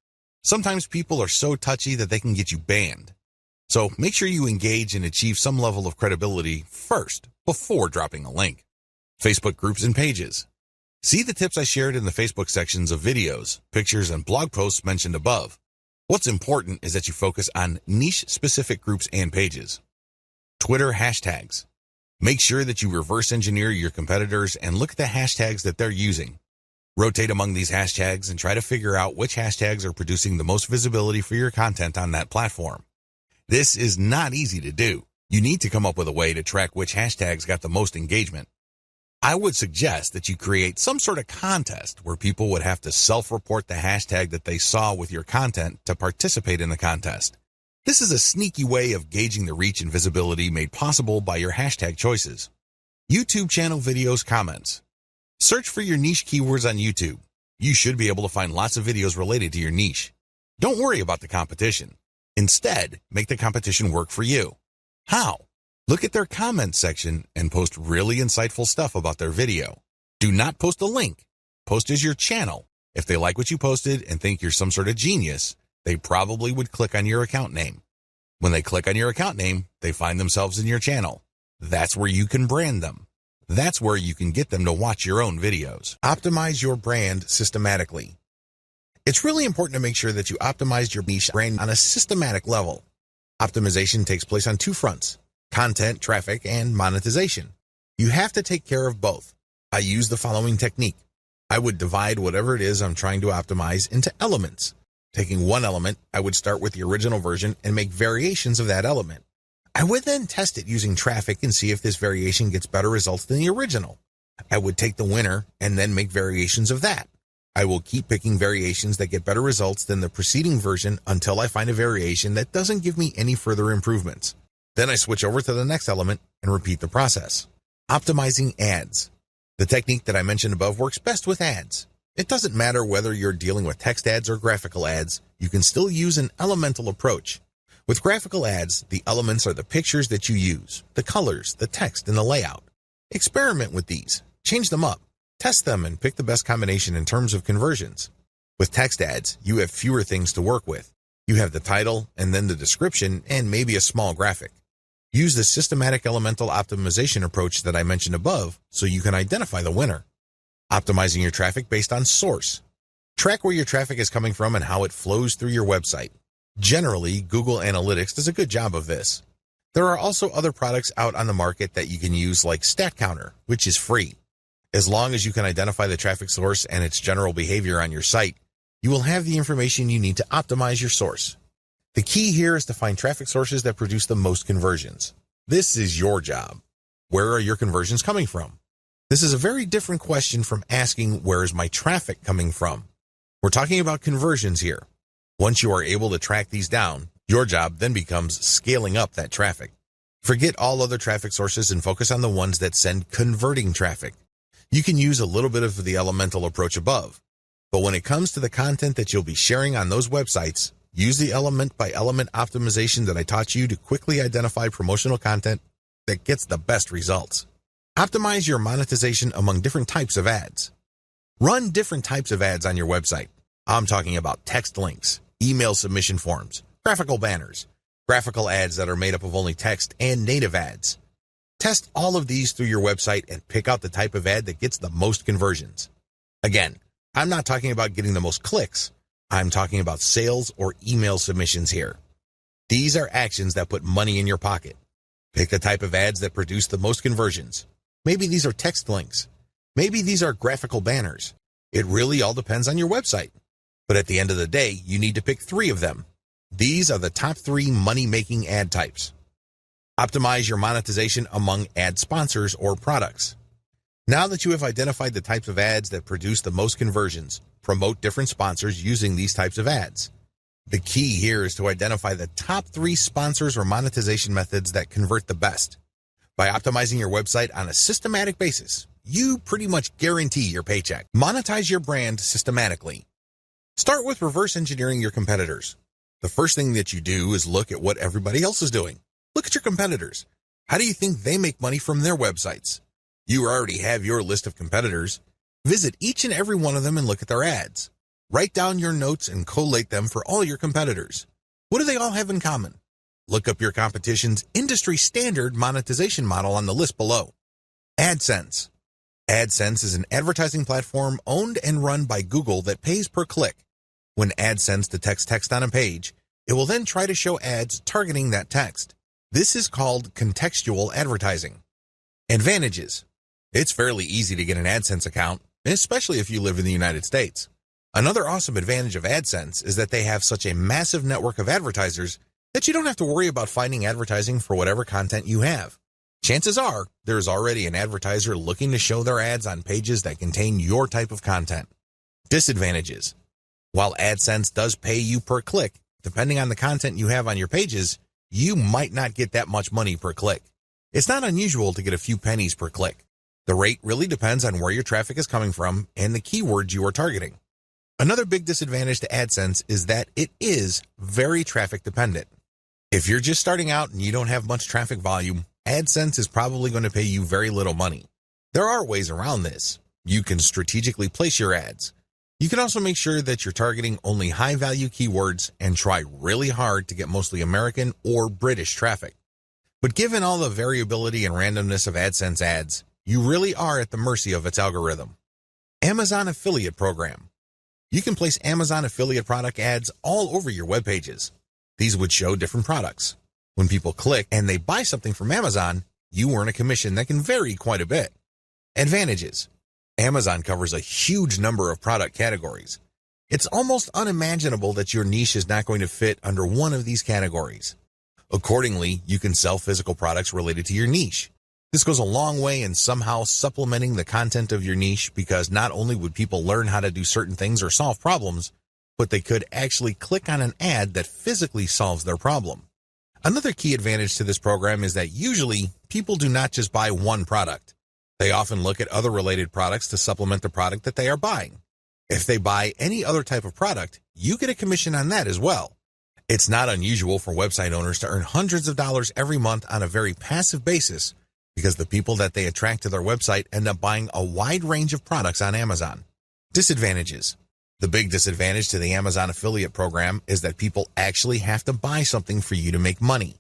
Sometimes people are so touchy that they can get you banned. So make sure you engage and achieve some level of credibility first before dropping a link. Facebook groups and pages. See the tips I shared in the Facebook sections of videos, pictures, and blog posts mentioned above. What's important is that you focus on niche-specific groups and pages. Twitter hashtags. Make sure that you reverse engineer your competitors and look at the hashtags that they're using. Rotate among these hashtags and try to figure out which hashtags are producing the most visibility for your content on that platform. This is not easy to do. You need to come up with a way to track which hashtags got the most engagement. I would suggest that you create some sort of contest where people would have to self-report the hashtag that they saw with your content to participate in the contest. This is a sneaky way of gauging the reach and visibility made possible by your hashtag choices. YouTube channel videos comments. Search for your niche keywords on YouTube. You should be able to find lots of videos related to your niche. Don't worry about the competition. Instead, make the competition work for you. How? Look at their comments section and post really insightful stuff about their video. Do not post a link. Post as your channel. If they like what you posted and think you're some sort of genius, they probably would click on your account name. When they click on your account name, they find themselves in your channel. That's where you can brand them. That's where you can get them to watch your own videos. Optimize your brand systematically. It's really important to make sure that you optimize your niche brand on a systematic level. Optimization takes place on two fronts: content, traffic, and monetization. You have to take care of both. I use the following technique. I would divide whatever it is I'm trying to optimize into elements. Taking one element, I would start with the original version and make variations of that element. I would then test it using traffic and see if this variation gets better results than the original. I would take the winner and then make variations of that. I will keep picking variations that get better results than the preceding version until I find a variation that doesn't give me any further improvements. Then I switch over to the next element and repeat the process. Optimizing ads. The technique that I mentioned above works best with ads. It doesn't matter whether you're dealing with text ads or graphical ads, you can still use an elemental approach. With graphical ads, the elements are the pictures that you use, the colors, the text, and the layout. Experiment with these. Change them up. Test them and pick the best combination in terms of conversions. With text ads, you have fewer things to work with. You have the title, and then the description, and maybe a small graphic. Use the systematic elemental optimization approach that I mentioned above so you can identify the winner. Optimizing your traffic based on source. Track where your traffic is coming from and how it flows through your website. Generally, Google Analytics does a good job of this. There are also other products out on the market that you can use, like Stat Counter, which is free. As long as you can identify the traffic source and its general behavior on your site, you will have the information you need to optimize your source. The key here is to find traffic sources that produce the most conversions. This is your job. Where are your conversions coming from? This is a very different question from asking, where is my traffic coming from? We're talking about conversions here. Once you are able to track these down, your job then becomes scaling up that traffic. Forget all other traffic sources and focus on the ones that send converting traffic. You can use a little bit of the elemental approach above, but when it comes to the content that you'll be sharing on those websites, use the element by element optimization that I taught you to quickly identify promotional content that gets the best results. Optimize your monetization among different types of ads. Run different types of ads on your website. I'm talking about text links, email submission forms, graphical banners, graphical ads that are made up of only text, and native ads. Test all of these through your website and pick out the type of ad that gets the most conversions. Again, I'm not talking about getting the most clicks. I'm talking about sales or email submissions here. These are actions that put money in your pocket. Pick the type of ads that produce the most conversions. Maybe these are text links. Maybe these are graphical banners. It really all depends on your website. But at the end of the day, you need to pick 3 of them. These are the top 3 money-making ad types. Optimize your monetization among ad sponsors or products. Now that you have identified the types of ads that produce the most conversions, promote different sponsors using these types of ads. The key here is to identify the top 3 sponsors or monetization methods that convert the best. By optimizing your website on a systematic basis, you pretty much guarantee your paycheck. Monetize your brand systematically. Start with reverse engineering your competitors. The first thing that you do is look at what everybody else is doing. Look at your competitors. How do you think they make money from their websites? You already have your list of competitors. Visit each and every one of them and look at their ads. Write down your notes and collate them for all your competitors. What do they all have in common? Look up your competition's industry standard monetization model on the list below. AdSense. AdSense is an advertising platform owned and run by Google that pays per click. When AdSense detects text on a page, it will then try to show ads targeting that text. This is called contextual advertising. Advantages. It's fairly easy to get an AdSense account, especially if you live in the United States. Another awesome advantage of AdSense is that they have such a massive network of advertisers that you don't have to worry about finding advertising for whatever content you have. Chances are, there's already an advertiser looking to show their ads on pages that contain your type of content. Disadvantages. While AdSense does pay you per click, depending on the content you have on your pages, you might not get that much money per click. It's not unusual to get a few pennies per click. The rate really depends on where your traffic is coming from and the keywords you are targeting. Another big disadvantage to AdSense is that it is very traffic dependent. If you're just starting out and you don't have much traffic volume, AdSense is probably going to pay you very little money. There are ways around this. You can strategically place your ads. You can also make sure that you're targeting only high-value keywords and try really hard to get mostly American or British traffic. But given all the variability and randomness of AdSense ads, you really are at the mercy of its algorithm. Amazon Affiliate Program. You can place Amazon affiliate product ads all over your web pages. These would show different products. When people click and they buy something from Amazon, you earn a commission that can vary quite a bit. Advantages. Amazon covers a huge number of product categories. It's almost unimaginable that your niche is not going to fit under one of these categories. Accordingly, you can sell physical products related to your niche. This goes a long way in somehow supplementing the content of your niche, because not only would people learn how to do certain things or solve problems, but they could actually click on an ad that physically solves their problem. Another key advantage to this program is that usually people do not just buy one product. They often look at other related products to supplement the product that they are buying. If they buy any other type of product, you get a commission on that as well. It's not unusual for website owners to earn hundreds of dollars every month on a very passive basis, because the people that they attract to their website end up buying a wide range of products on Amazon. Disadvantages. The big disadvantage to the Amazon affiliate program is that people actually have to buy something for you to make money.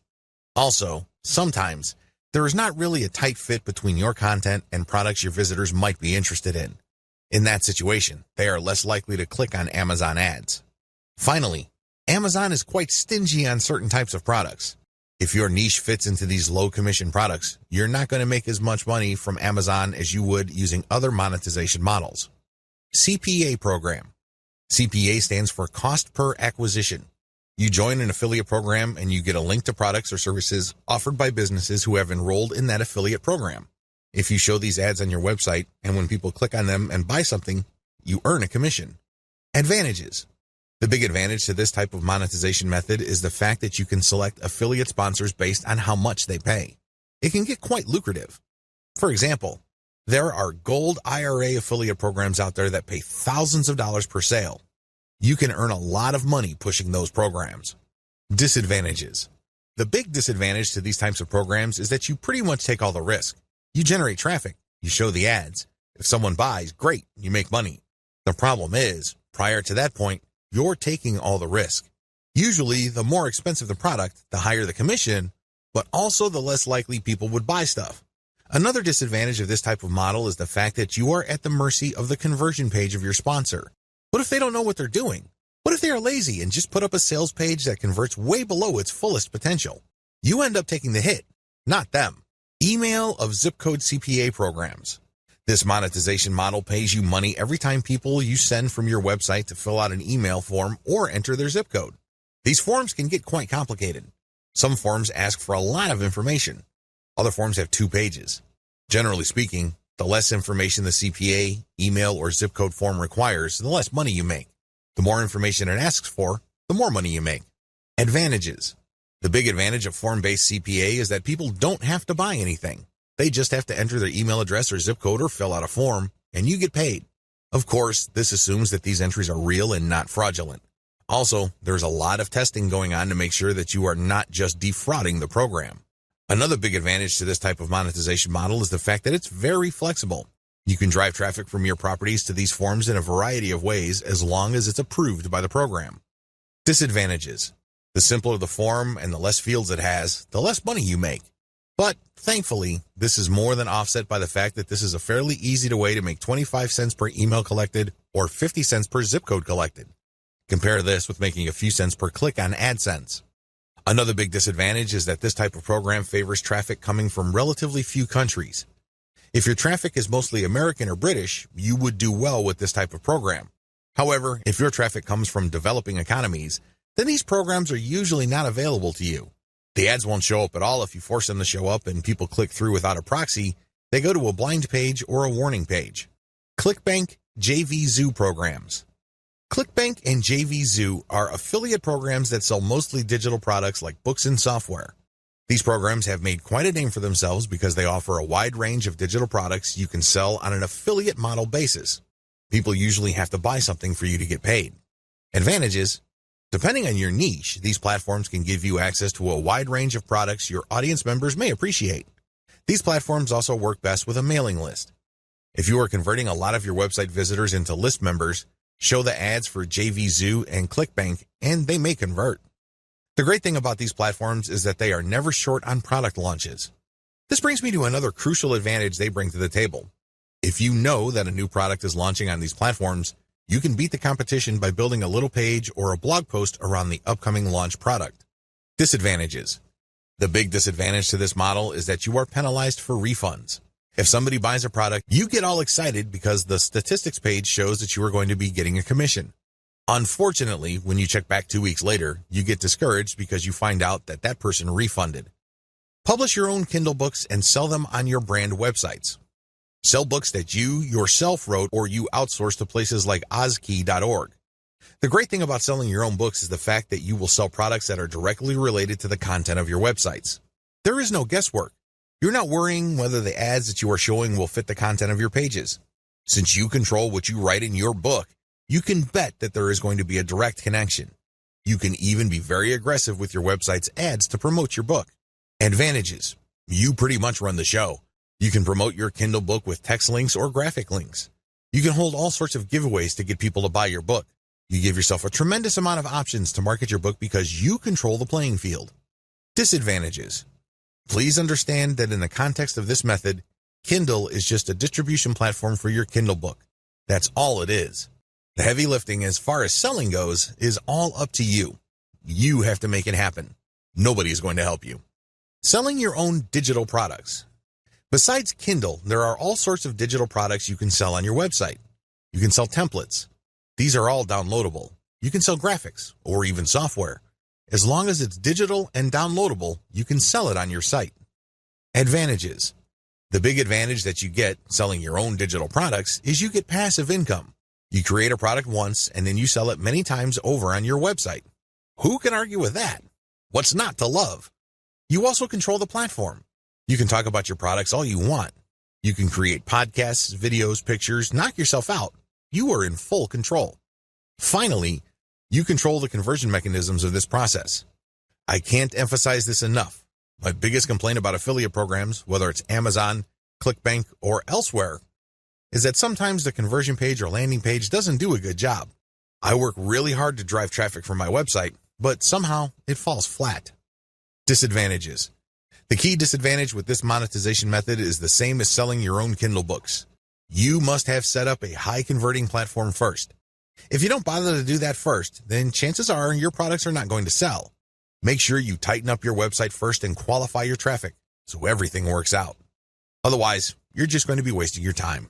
Also, sometimes, there is not really a tight fit between your content and products your visitors might be interested in. In that situation, they are less likely to click on Amazon ads. Finally, Amazon is quite stingy on certain types of products. If your niche fits into these low-commission products, you're not going to make as much money from Amazon as you would using other monetization models. CPA program. CPA stands for Cost Per Acquisition. You join an affiliate program and you get a link to products or services offered by businesses who have enrolled in that affiliate program. If you show these ads on your website and when people click on them and buy something, you earn a commission. Advantages. The big advantage to this type of monetization method is the fact that you can select affiliate sponsors based on how much they pay. It can get quite lucrative. For example, there are gold IRA affiliate programs out there that pay thousands of dollars per sale. You can earn a lot of money pushing those programs. Disadvantages. The big disadvantage to these types of programs is that you pretty much take all the risk. You generate traffic. You show the ads. If someone buys, great, you make money. The problem is, prior to that point, you're taking all the risk. Usually, the more expensive the product, the higher the commission, but also the less likely people would buy stuff. Another disadvantage of this type of model is the fact that you are at the mercy of the conversion page of your sponsor. What if they don't know what they're doing? What if they are lazy and just put up a sales page that converts way below its fullest potential? You end up taking the hit, not them. Email of zip code CPA programs. This monetization model pays you money every time people you send from your website to fill out an email form or enter their zip code. These forms can get quite complicated. Some forms ask for a lot of information. Other forms have 2 pages. Generally speaking, the less information the CPA, email, or zip code form requires, the less money you make. The more information it asks for, the more money you make. Advantages. The big advantage of form-based CPA is that people don't have to buy anything. They just have to enter their email address or zip code or fill out a form, and you get paid. Of course, this assumes that these entries are real and not fraudulent. Also, there's a lot of testing going on to make sure that you are not just defrauding the program. Another big advantage to this type of monetization model is the fact that it's very flexible. You can drive traffic from your properties to these forms in a variety of ways as long as it's approved by the program. Disadvantages. The simpler the form and the less fields it has, the less money you make. But thankfully, this is more than offset by the fact that this is a fairly easy way to make 25 cents per email collected or 50 cents per zip code collected. Compare this with making a few cents per click on AdSense. Another big disadvantage is that this type of program favors traffic coming from relatively few countries. If your traffic is mostly American or British, you would do well with this type of program. However, if your traffic comes from developing economies, then these programs are usually not available to you. The ads won't show up at all if you force them to show up and people click through without a proxy. They go to a blind page or a warning page. ClickBank JV Zoo programs. ClickBank and JVZoo are affiliate programs that sell mostly digital products like books and software. These programs have made quite a name for themselves because they offer a wide range of digital products you can sell on an affiliate model basis. People usually have to buy something for you to get paid. Advantages: depending on your niche, these platforms can give you access to a wide range of products your audience members may appreciate. These platforms also work best with a mailing list. If you are converting a lot of your website visitors into list members, show the ads for JVZoo and ClickBank, and they may convert. The great thing about these platforms is that they are never short on product launches. This brings me to another crucial advantage they bring to the table. If you know that a new product is launching on these platforms, you can beat the competition by building a little page or a blog post around the upcoming launch product. Disadvantages: the big disadvantage to this model is that you are penalized for refunds. If somebody buys a product, you get all excited because the statistics page shows that you are going to be getting a commission. Unfortunately, when you check back 2 weeks later, you get discouraged because you find out that that person refunded. Publish your own Kindle books and sell them on your brand websites. Sell books that you yourself wrote or you outsource to places like ozkey.org. The great thing about selling your own books is the fact that you will sell products that are directly related to the content of your websites. There is no guesswork. You're not worrying whether the ads that you are showing will fit the content of your pages. Since you control what you write in your book, you can bet that there is going to be a direct connection. You can even be very aggressive with your website's ads to promote your book. Advantages: you pretty much run the show. You can promote your Kindle book with text links or graphic links. You can hold all sorts of giveaways to get people to buy your book. You give yourself a tremendous amount of options to market your book because you control the playing field. Disadvantages: please understand that in the context of this method, Kindle is just a distribution platform for your Kindle book. That's all it is. The heavy lifting as far as selling goes is all up to you. You have to make it happen. Nobody is going to help you. Selling your own digital products. Besides Kindle, there are all sorts of digital products you can sell on your website. You can sell templates. These are all downloadable. You can sell graphics or even software. As long as it's digital and downloadable, you can sell it on your site. Advantages: the big advantage that you get selling your own digital products is you get passive income. You create a product once and then you sell it many times over on your website. Who can argue with that? What's not to love? You also control the platform. You can talk about your products all you want. You can create podcasts, videos, pictures, knock yourself out. You are in full control. Finally, you control the conversion mechanisms of this process. I can't emphasize this enough. My biggest complaint about affiliate programs, whether it's Amazon, ClickBank, or elsewhere, is that sometimes the conversion page or landing page doesn't do a good job. I work really hard to drive traffic from my website, but somehow it falls flat. Disadvantages. The key disadvantage with this monetization method is the same as selling your own Kindle books. You must have set up a high converting platform first. If you don't bother to do that first, then chances are your products are not going to sell. Make sure you tighten up your website first and qualify your traffic so everything works out. Otherwise, you're just going to be wasting your time.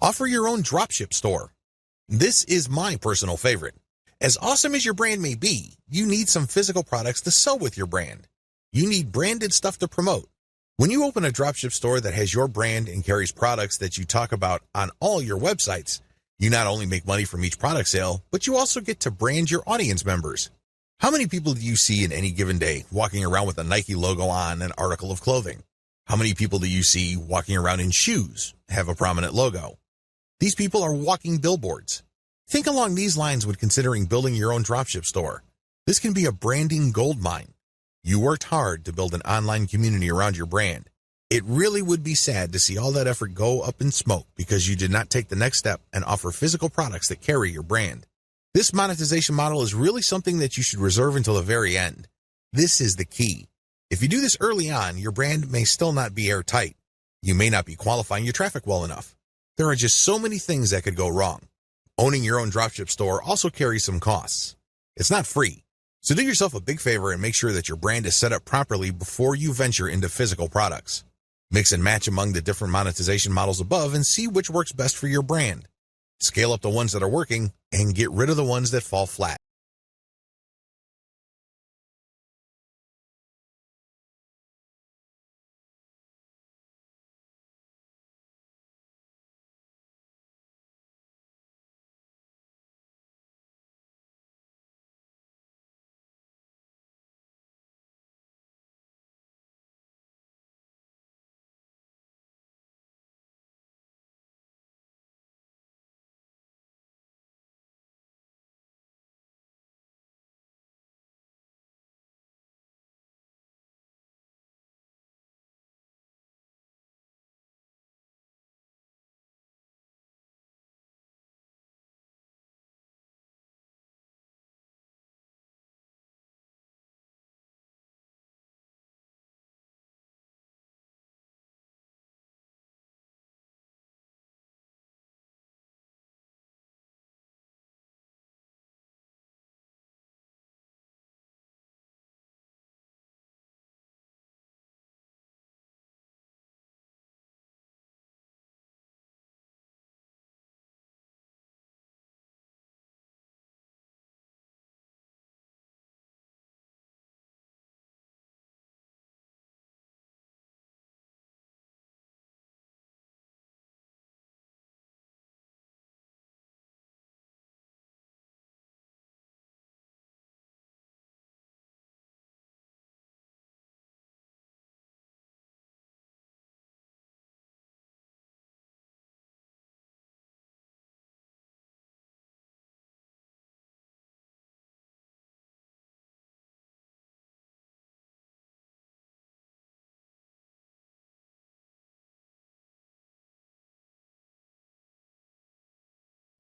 Offer your own dropship store. This is my personal favorite. As awesome as your brand may be, you need some physical products to sell with your brand. You need branded stuff to promote. When you open a dropship store that has your brand and carries products that you talk about on all your websites, you not only make money from each product sale, but you also get to brand your audience members. How many people do you see in any given day walking around with a Nike logo on an article of clothing? How many people do you see walking around in shoes, have a prominent logo? These people are walking billboards. Think along these lines when considering building your own dropship store. This can be a branding goldmine. You worked hard to build an online community around your brand. It really would be sad to see all that effort go up in smoke because you did not take the next step and offer physical products that carry your brand. This monetization model is really something that you should reserve until the very end. This is the key. If you do this early on, your brand may still not be airtight. You may not be qualifying your traffic well enough. There are just so many things that could go wrong. Owning your own dropship store also carries some costs. It's not free. So do yourself a big favor and make sure that your brand is set up properly before you venture into physical products. Mix and match among the different monetization models above and see which works best for your brand. Scale up the ones that are working and get rid of the ones that fall flat.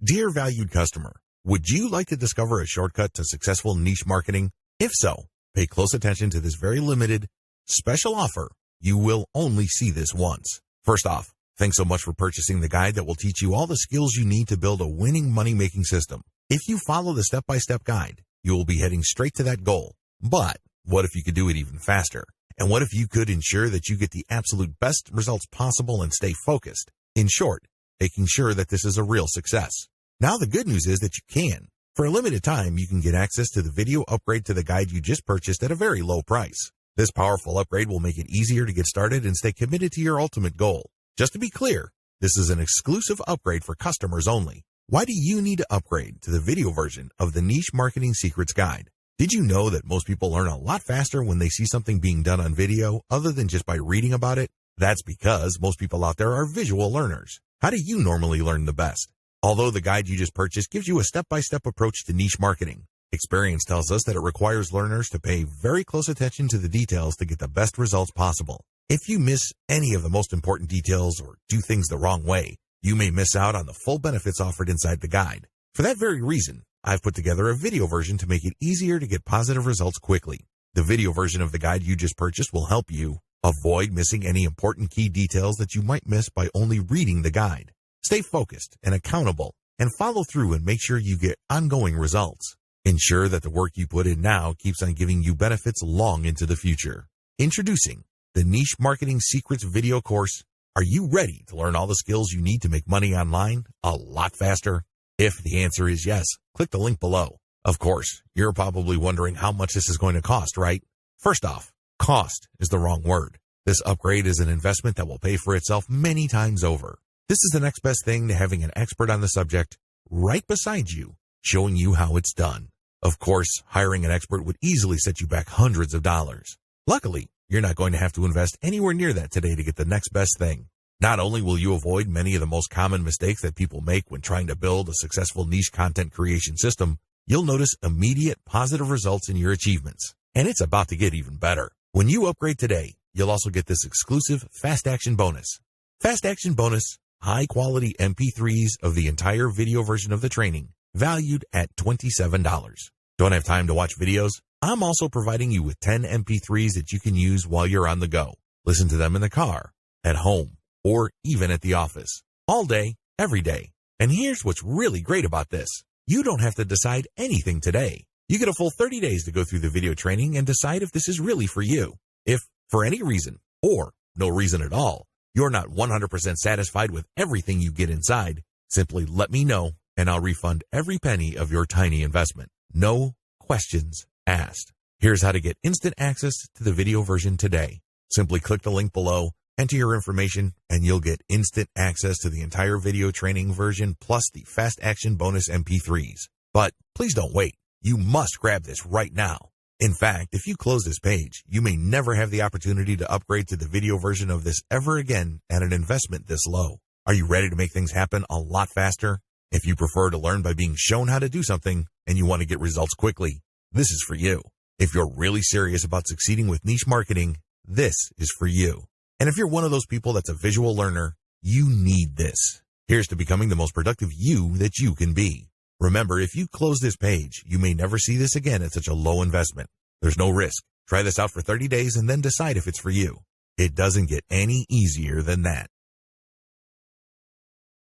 Dear valued customer, would you like to discover a shortcut to successful niche marketing? If so, pay close attention to this very limited, special offer. You will only see this once. First off, thanks so much for purchasing the guide that will teach you all the skills you need to build a winning money-making system. If you follow the step-by-step guide, you will be heading straight to that goal. But what if you could do it even faster? And what if you could ensure that you get the absolute best results possible and stay focused? In short, making sure that this is a real success. Now the good news is that you can. For a limited time, you can get access to the video upgrade to the guide you just purchased at a very low price. This powerful upgrade will make it easier to get started and stay committed to your ultimate goal. Just to be clear, this is an exclusive upgrade for customers only. Why do you need to upgrade to the video version of the Niche Marketing Secrets Guide? Did you know that most people learn a lot faster when they see something being done on video other than just by reading about it? That's because most people out there are visual learners. How do you normally learn the best? Although the guide you just purchased gives you a step-by-step approach to niche marketing, experience tells us that it requires learners to pay very close attention to the details to get the best results possible. If you miss any of the most important details or do things the wrong way, you may miss out on the full benefits offered inside the guide. For that very reason, I've put together a video version to make it easier to get positive results quickly. The video version of the guide you just purchased will help you avoid missing any important key details that you might miss by only reading the guide. Stay focused and accountable and follow through and make sure you get ongoing results. Ensure that the work you put in now keeps on giving you benefits long into the future. Introducing the Niche Marketing Secrets video course. Are you ready to learn all the skills you need to make money online a lot faster? If the answer is yes, click the link below. Of course, you're probably wondering how much this is going to cost, right? First off, cost is the wrong word. This upgrade is an investment that will pay for itself many times over. This is the next best thing to having an expert on the subject right beside you, showing you how it's done. Of course, hiring an expert would easily set you back hundreds of dollars. Luckily, you're not going to have to invest anywhere near that today to get the next best thing. Not only will you avoid many of the most common mistakes that people make when trying to build a successful niche content creation system, you'll notice immediate positive results in your achievements. And it's about to get even better. When you upgrade today, you'll also get this exclusive Fast Action Bonus. Fast Action Bonus, high-quality MP3s of the entire video version of the training, valued at $27. Don't have time to watch videos? I'm also providing you with 10 MP3s that you can use while you're on the go. Listen to them in the car, at home, or even at the office. All day, every day. And here's what's really great about this. You don't have to decide anything today. You get a full 30 days to go through the video training and decide if this is really for you. If, for any reason, or no reason at all, you're not 100% satisfied with everything you get inside, simply let me know and I'll refund every penny of your tiny investment. No questions asked. Here's how to get instant access to the video version today. Simply click the link below, enter your information, and you'll get instant access to the entire video training version plus the Fast Action Bonus MP3s. But please don't wait. You must grab this right now. In fact, if you close this page, you may never have the opportunity to upgrade to the video version of this ever again at an investment this low. Are you ready to make things happen a lot faster? If you prefer to learn by being shown how to do something and you want to get results quickly, this is for you. If you're really serious about succeeding with niche marketing, this is for you. And if you're one of those people that's a visual learner, you need this. Here's to becoming the most productive you that you can be. Remember, if you close this page, you may never see this again at such a low investment. There's no risk. Try this out for 30 days and then decide if it's for you. It doesn't get any easier than that.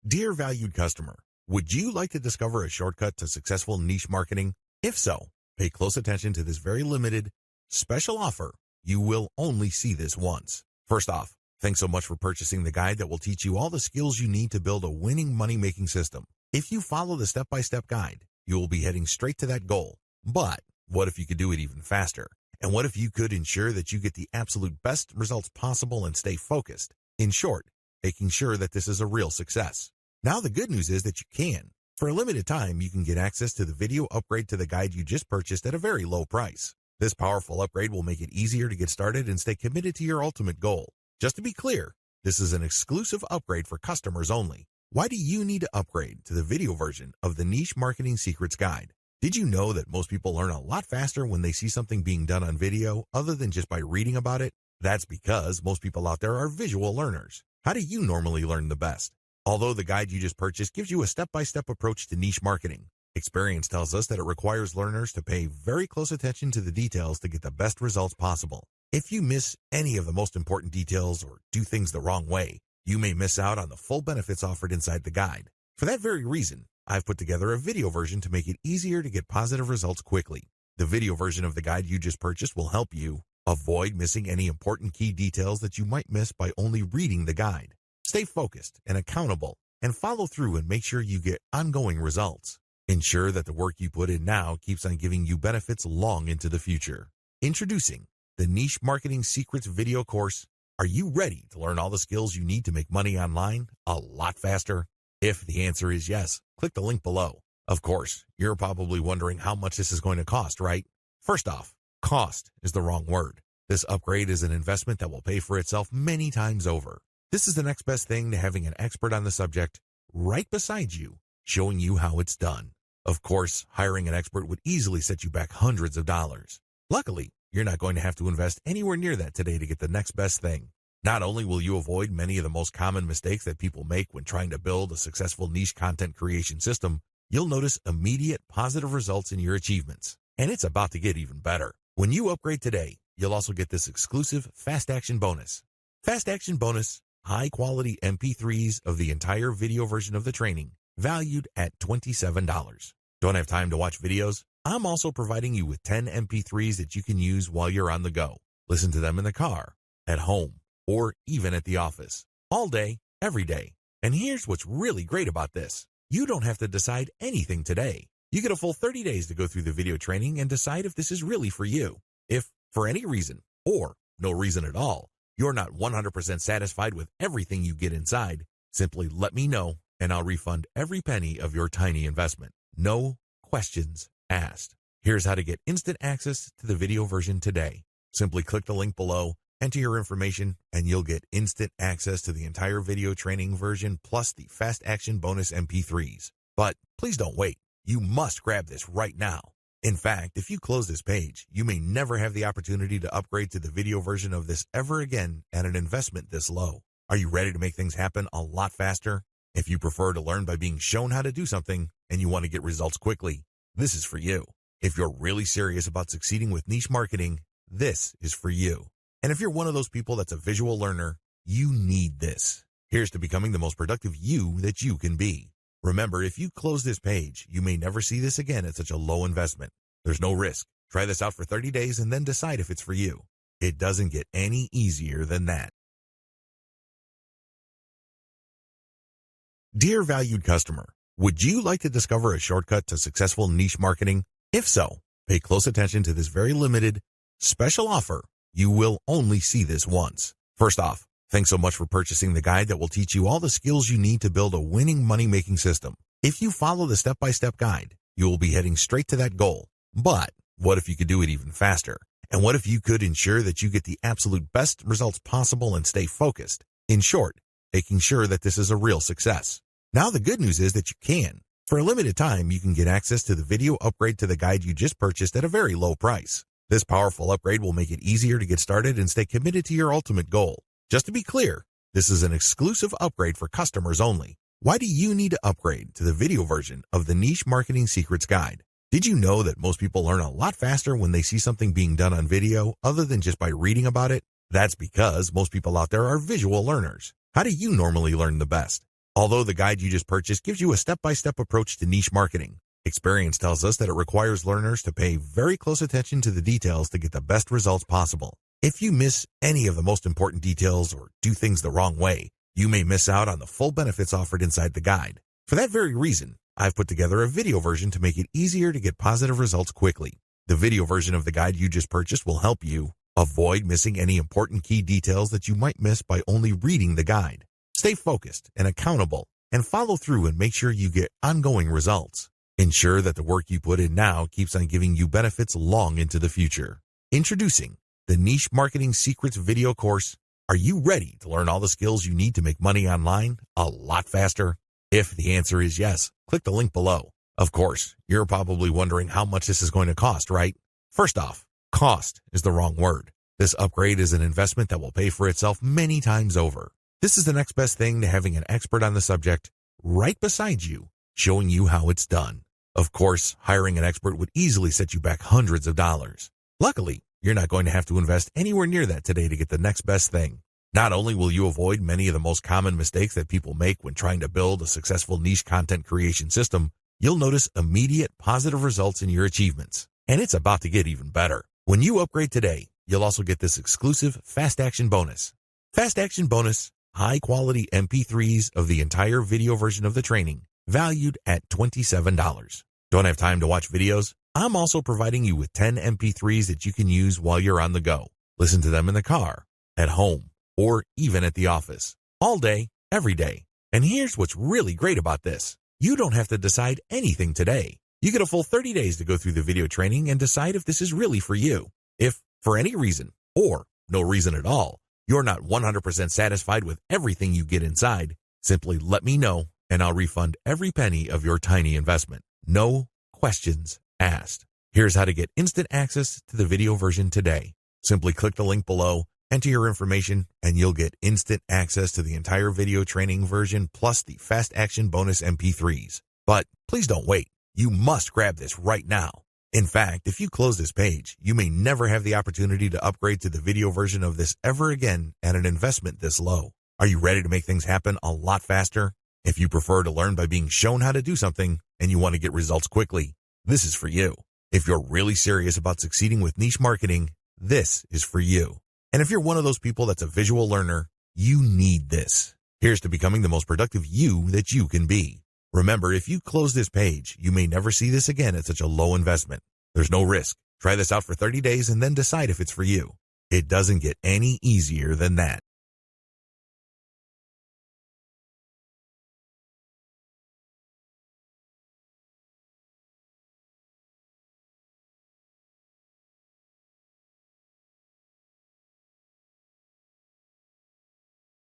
Dear valued customer, would you like to discover a shortcut to successful niche marketing? If so, pay close attention to this very limited, special offer. You will only see this once. First off, thanks so much for purchasing the guide that will teach you all the skills you need to build a winning money-making system. If you follow the step-by-step guide, you will be heading straight to that goal. But what if you could do it even faster? And what if you could ensure that you get the absolute best results possible and stay focused? In short, making sure that this is a real success. Now the good news is that you can. For a limited time, you can get access to the video upgrade to the guide you just purchased at a very low price. This powerful upgrade will make it easier to get started and stay committed to your ultimate goal. Just to be clear, this is an exclusive upgrade for customers only. Why do you need to upgrade to the video version of the Niche Marketing Secrets Guide? Did you know that most people learn a lot faster when they see something being done on video other than just by reading about it? That's because most people out there are visual learners. How do you normally learn the best? Although the guide you just purchased gives you a step-by-step approach to niche marketing, experience tells us that it requires learners to pay very close attention to the details to get the best results possible. If you miss any of the most important details or do things the wrong way, you may miss out on the full benefits offered inside the guide. For that very reason, I've put together a video version to make it easier to get positive results quickly. The video version of the guide you just purchased will help you avoid missing any important key details that you might miss by only reading the guide. Stay focused and accountable and follow through and make sure you get ongoing results. Ensure that the work you put in now keeps on giving you benefits long into the future. Introducing the Niche Marketing Secrets video course. Are you ready to learn all the skills you need to make money online a lot faster? If the answer is yes, click the link below. Of course, you're probably wondering how much this is going to cost, right? First off, cost is the wrong word. This upgrade is an investment that will pay for itself many times over. This is the next best thing to having an expert on the subject right beside you, showing you how it's done. Of course, hiring an expert would easily set you back hundreds of dollars. Luckily, you're not going to have to invest anywhere near that today to get the next best thing. Not only will you avoid many of the most common mistakes that people make when trying to build a successful niche content creation system, you'll notice immediate positive results in your achievements. And it's about to get even better. When you upgrade today, you'll also get this exclusive Fast Action bonus. Fast Action bonus, high-quality MP3s of the entire video version of the training, valued at $27. Don't have time to watch videos? I'm also providing you with 10 MP3s that you can use while you're on the go. Listen to them in the car, at home, or even at the office. All day, every day. And here's what's really great about this. You don't have to decide anything today. You get a full 30 days to go through the video training and decide if this is really for you. If, for any reason, or no reason at all, you're not 100% satisfied with everything you get inside, simply let me know and I'll refund every penny of your tiny investment. No questions asked. Here's how to get instant access to the video version today. Simply click the link below, enter your information, and you'll get instant access to the entire video training version plus the Fast Action bonus MP3s. But please don't wait. You must grab this right now. In fact, if you close this page, you may never have the opportunity to upgrade to the video version of this ever again at an investment this low. Are you ready to make things happen a lot faster? If you prefer to learn by being shown how to do something and you want to get results quickly, this is for you. If you're really serious about succeeding with niche marketing, this is for you. And if you're one of those people that's a visual learner, you need this. Here's to becoming the most productive you that you can be. Remember, if you close this page, you may never see this again at such a low investment. There's no risk. Try this out for 30 days and then decide if it's for you. It doesn't get any easier than that. Dear valued customer, would you like to discover a shortcut to successful niche marketing? If so, pay close attention to this very limited, special offer. You will only see this once. First off, thanks so much for purchasing the guide that will teach you all the skills you need to build a winning money-making system. If you follow the step-by-step guide, you will be heading straight to that goal. But what if you could do it even faster? And what if you could ensure that you get the absolute best results possible and stay focused? In short, making sure that this is a real success. Now the good news is that you can. For a limited time, you can get access to the video upgrade to the guide you just purchased at a very low price. This powerful upgrade will make it easier to get started and stay committed to your ultimate goal. Just to be clear, this is an exclusive upgrade for customers only. Why do you need to upgrade to the video version of the Niche Marketing Secrets Guide? Did you know that most people learn a lot faster when they see something being done on video other than just by reading about it? That's because most people out there are visual learners. How do you normally learn the best? Although the guide you just purchased gives you a step-by-step approach to niche marketing, experience tells us that it requires learners to pay very close attention to the details to get the best results possible. If you miss any of the most important details or do things the wrong way, you may miss out on the full benefits offered inside the guide. For that very reason, I've put together a video version to make it easier to get positive results quickly. The video version of the guide you just purchased will help you avoid missing any important key details that you might miss by only reading the guide. Stay focused and accountable and follow through and make sure you get ongoing results. Ensure that the work you put in now keeps on giving you benefits long into the future. Introducing the Niche Marketing Secrets video course. Are you ready to learn all the skills you need to make money online a lot faster? If the answer is yes, click the link below. Of course, you're probably wondering how much this is going to cost, right? First off, cost is the wrong word. This upgrade is an investment that will pay for itself many times over. This is the next best thing to having an expert on the subject right beside you, showing you how it's done. Of course, hiring an expert would easily set you back hundreds of dollars. Luckily, you're not going to have to invest anywhere near that today to get the next best thing. Not only will you avoid many of the most common mistakes that people make when trying to build a successful niche content creation system, you'll notice immediate positive results in your achievements. And it's about to get even better. When you upgrade today, you'll also get this exclusive Fast Action bonus. Fast Action bonus, high-quality MP3s of the entire video version of the training, valued at $27. Don't have time to watch videos? I'm also providing you with 10 MP3s that you can use while you're on the go. Listen to them in the car, at home, or even at the office. All day, every day. And here's what's really great about this. You don't have to decide anything today. You get a full 30 days to go through the video training and decide if this is really for you. If, for any reason, or no reason at all, you're not 100% satisfied with everything you get inside, simply let me know and I'll refund every penny of your tiny investment. No questions asked. Here's how to get instant access to the video version today. Simply click the link below, enter your information, and you'll get instant access to the entire video training version plus the Fast Action bonus MP3s. But please don't wait. You must grab this right now. In fact, if you close this page, you may never have the opportunity to upgrade to the video version of this ever again at an investment this low. Are you ready to make things happen a lot faster? If you prefer to learn by being shown how to do something and you want to get results quickly, this is for you. If you're really serious about succeeding with niche marketing, this is for you. And if you're one of those people that's a visual learner, you need this. Here's to becoming the most productive you that you can be. Remember, if you close this page, you may never see this again at such a low investment. There's no risk. Try this out for 30 days and then decide if it's for you. It doesn't get any easier than that.